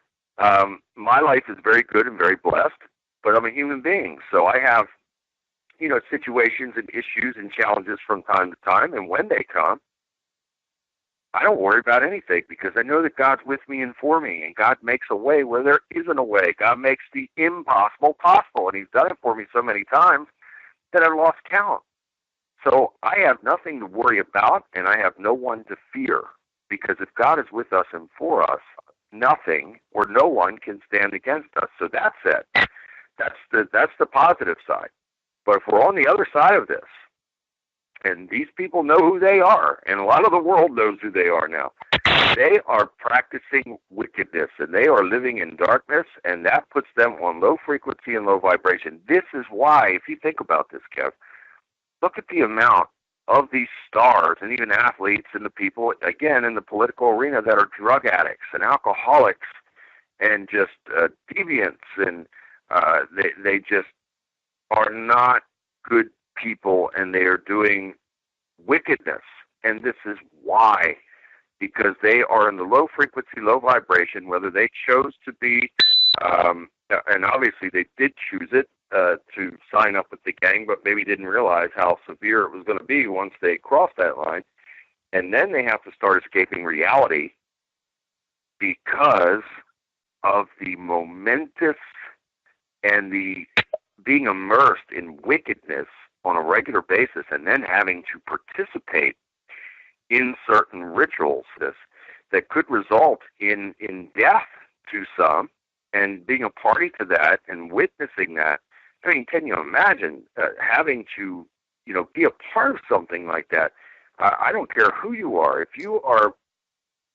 my life is very good and very blessed, but I'm a human being. So I have, situations and issues and challenges from time to time. And when they come, I don't worry about anything, because I know that God's with me and for me, and God makes a way where there isn't a way. God makes the impossible possible, and He's done it for me so many times that I've lost count. So I have nothing to worry about, and I have no one to fear, because if God is with us and for us, nothing or no one can stand against us. So that's it. That's the positive side. But if we're on the other side of this, and these people know who they are, and a lot of the world knows who they are now, they are practicing wickedness, and they are living in darkness, and that puts them on low frequency and low vibration. This is why, if you think about this, Kev, look at the amount of these stars and even athletes and the people, again, in the political arena that are drug addicts and alcoholics and just deviants, and they just are not good people, and they are doing wickedness. And this is why, because they are in the low frequency, low vibration, whether they chose to be, and obviously they did choose it, to sign up with the gang, but maybe didn't realize how severe it was going to be once they crossed that line. And then they have to start escaping reality because of the momentous and the being immersed in wickedness on a regular basis, and then having to participate in certain rituals that could result in death to some, and being a party to that and witnessing that. I mean, can you imagine having to, be a part of something like that? I don't care who you are. If you are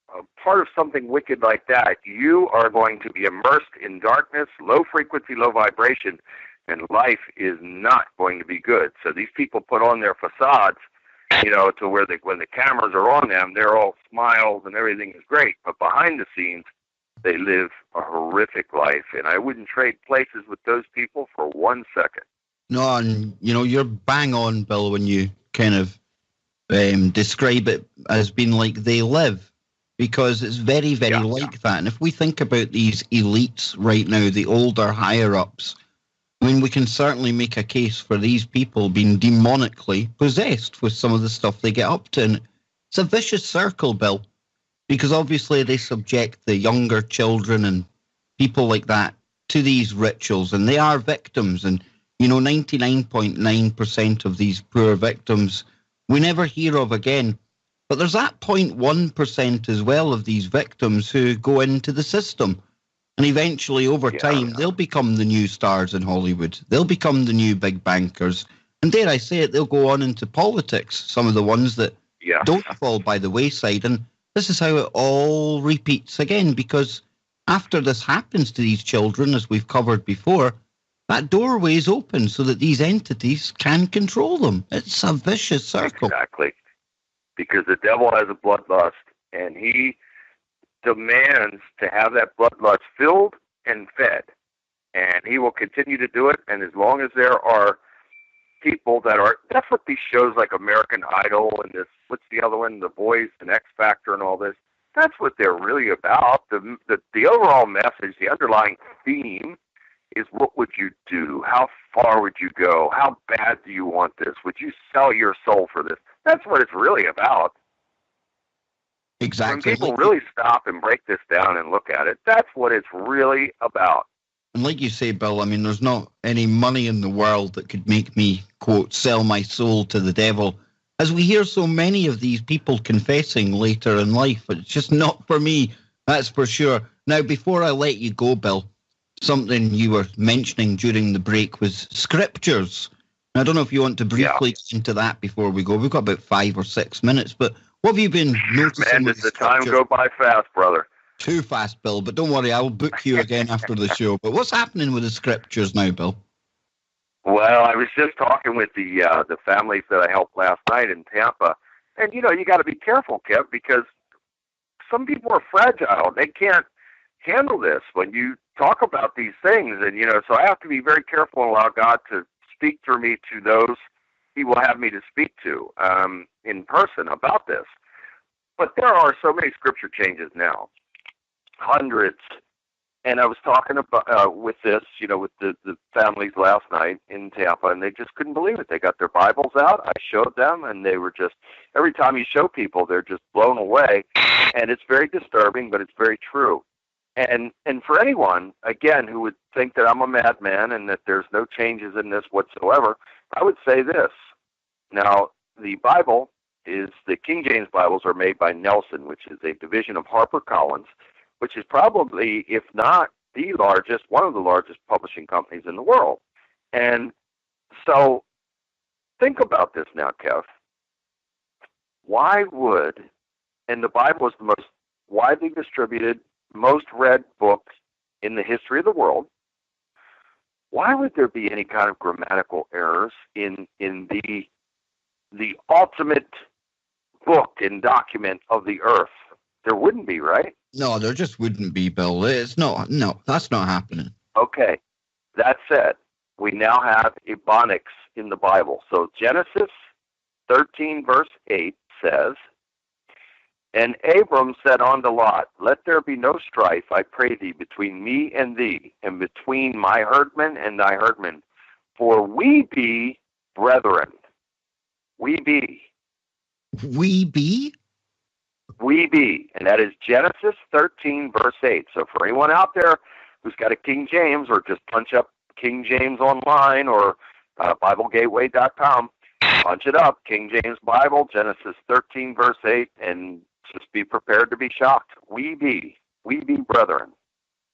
a part of something wicked like that, you are going to be immersed in darkness, low frequency, low vibration, and life is not going to be good. So these people put on their facades, to where when the cameras are on them, they're all smiles and everything is great. But behind the scenes, they live a horrific life, and I wouldn't trade places with those people for 1 second. No, and you're bang on, Bill, when you kind of describe it as being like they live, because it's very, very like that. And if we think about these elites right now, the older higher-ups, I mean, we can certainly make a case for these people being demonically possessed with some of the stuff they get up to. And it's a vicious circle, Bill, because obviously they subject the younger children and people like that to these rituals, and they are victims. And, 99.9% of these poor victims we never hear of again. But there's that 0.1% as well of these victims who go into the system. And eventually, over time, they'll become the new stars in Hollywood. They'll become the new big bankers. And dare I say it, they'll go on into politics, some of the ones that don't fall by the wayside. And this is how it all repeats again, because after this happens to these children, as we've covered before, that doorway is open so that these entities can control them. It's a vicious circle. Exactly. Because the devil has a bloodlust, and he demands to have that bloodlust filled and fed. And he will continue to do it, and as long as there are people that are, that's what these shows like American Idol and this, what's the other one, The Voice and X Factor and all this, that's what they're really about. The overall message, the underlying theme is, what would you do? How far would you go? How bad do you want this? Would you sell your soul for this? That's what it's really about. Exactly. When people really stop and break this down and look at it, that's what it's really about. And like you say, Bill, I mean, there's not any money in the world that could make me, quote, sell my soul to the devil. As we hear so many of these people confessing later in life, it's just not for me, that's for sure. Now, before I let you go, Bill, something you were mentioning during the break was scriptures. I don't know if you want to briefly get into that before we go. We've got about 5 or 6 minutes, but what have you been noticing? Man, does the time go by fast, brother? Too fast, Bill, but don't worry, I'll book you again after the show. But what's happening with the scriptures now, Bill? Well, I was just talking with the families that I helped last night in Tampa, and you got to be careful, Kev, because some people are fragile. They can't handle this when you talk about these things, and so I have to be very careful and allow God to speak through me to those He will have me to speak to in person about this. But there are so many scripture changes now, hundreds. And I was talking about with this, with the families last night in Tampa, and they just couldn't believe it. They got their Bibles out. I showed them, and they were just, every time you show people, they're just blown away. And it's very disturbing, but it's very true. And for anyone, again, who would think that I'm a madman and that there's no changes in this whatsoever, I would say this. Now, the Bible is, the King James Bibles are made by Nelson, which is a division of HarperCollins, which is probably, if not the largest, one of the largest publishing companies in the world. And so think about this now, Kev. Why would, and the Bible is the most widely distributed, most read book in the history of the world, why would there be any kind of grammatical errors in the the ultimate book and document of the earth? There wouldn't be, right? No, there just wouldn't be, Bill. It's not. No, that's not happening. Okay. That said, we now have Ebonics in the Bible. So Genesis 13, verse 8 says, "And Abram said unto Lot, Let there be no strife, I pray thee, between me and thee, and between my herdmen and thy herdmen, for we be brethren." We be. We be? We be. And that is Genesis 13, verse 8. So for anyone out there who's got a King James, or just punch up King James online or BibleGateway.com, punch it up, King James Bible, Genesis 13, verse 8, and just be prepared to be shocked. We be brethren.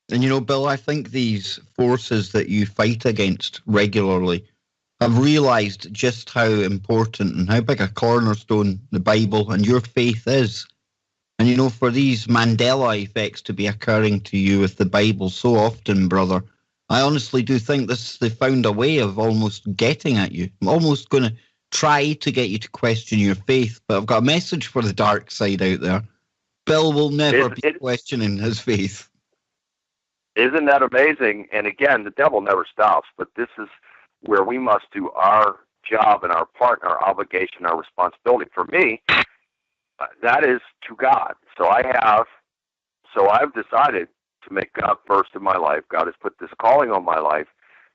And you know, Bill, I think these forces that you fight against regularly have realized just how important and how big a cornerstone the Bible and your faith is. And you know, for these Mandela effects to be occurring to you with the Bible so often, brother, I honestly do think they found a way of almost getting at you. I'm almost going to try to get you to question your faith, but I've got a message for the dark side out there. Bill will never be questioning his faith. Isn't that amazing? And again, the devil never stops, but this is where we must do our job and our part, our obligation, our responsibility. For me, that is to God. So I've decided to make God first in my life. God has put this calling on my life.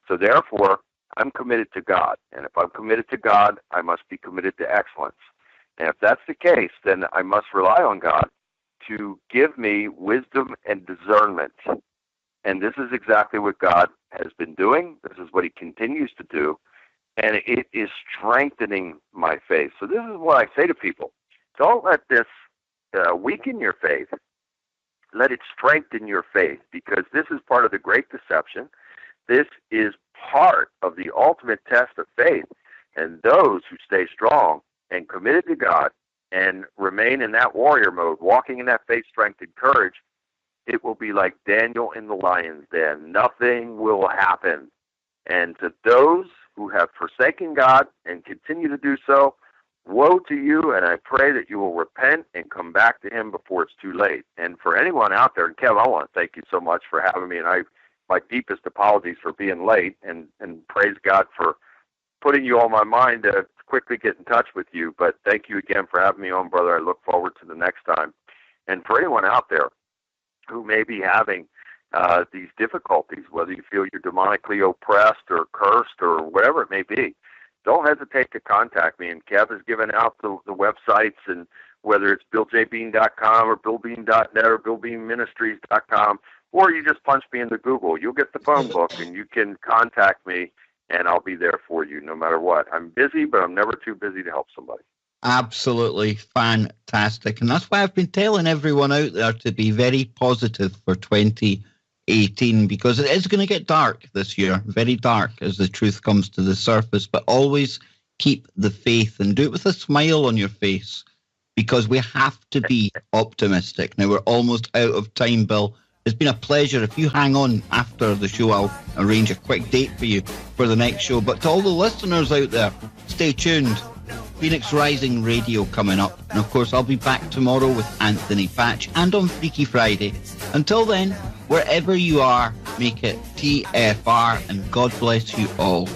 So therefore, I'm committed to God. And if I'm committed to God, I must be committed to excellence. And if that's the case, then I must rely on God to give me wisdom and discernment. And this is exactly what God has been doing. This is what he continues to do. And it is strengthening my faith. So this is what I say to people. Don't let this weaken your faith. Let it strengthen your faith, because this is part of the great deception. This is part of the ultimate test of faith. And those who stay strong and committed to God and remain in that warrior mode, walking in that faith, strength, and courage, it will be like Daniel in the lion's den. Nothing will happen. And to those who have forsaken God and continue to do so, woe to you, and I pray that you will repent and come back to him before it's too late. And for anyone out there, and Kev, I want to thank you so much for having me, and my deepest apologies for being late, and praise God for putting you on my mind to quickly get in touch with you. But thank you again for having me on, brother. I look forward to the next time. And for anyone out there who may be having these difficulties, whether you feel you're demonically oppressed or cursed or whatever it may be, don't hesitate to contact me. And Kev has given out the websites, and whether it's BillJBean.com or BillBean.net or BillBeanMinistries.com, or you just punch me into Google. You'll get the phone book, and you can contact me, and I'll be there for you no matter what. I'm busy, but I'm never too busy to help somebody. Absolutely fantastic. And that's why I've been telling everyone out there to be very positive for 2018, because it is going to get dark this year, very dark as the truth comes to the surface. But always keep the faith and do it with a smile on your face, because we have to be optimistic. Now, we're almost out of time, Bill. It's been a pleasure. If you hang on after the show, I'll arrange a quick date for you for the next show. But to all the listeners out there, stay tuned. Phoenix Rising Radio coming up. And of course, I'll be back tomorrow with Anthony Patch and on Freaky Friday. Until then, wherever you are, make it TFR, and God bless you all.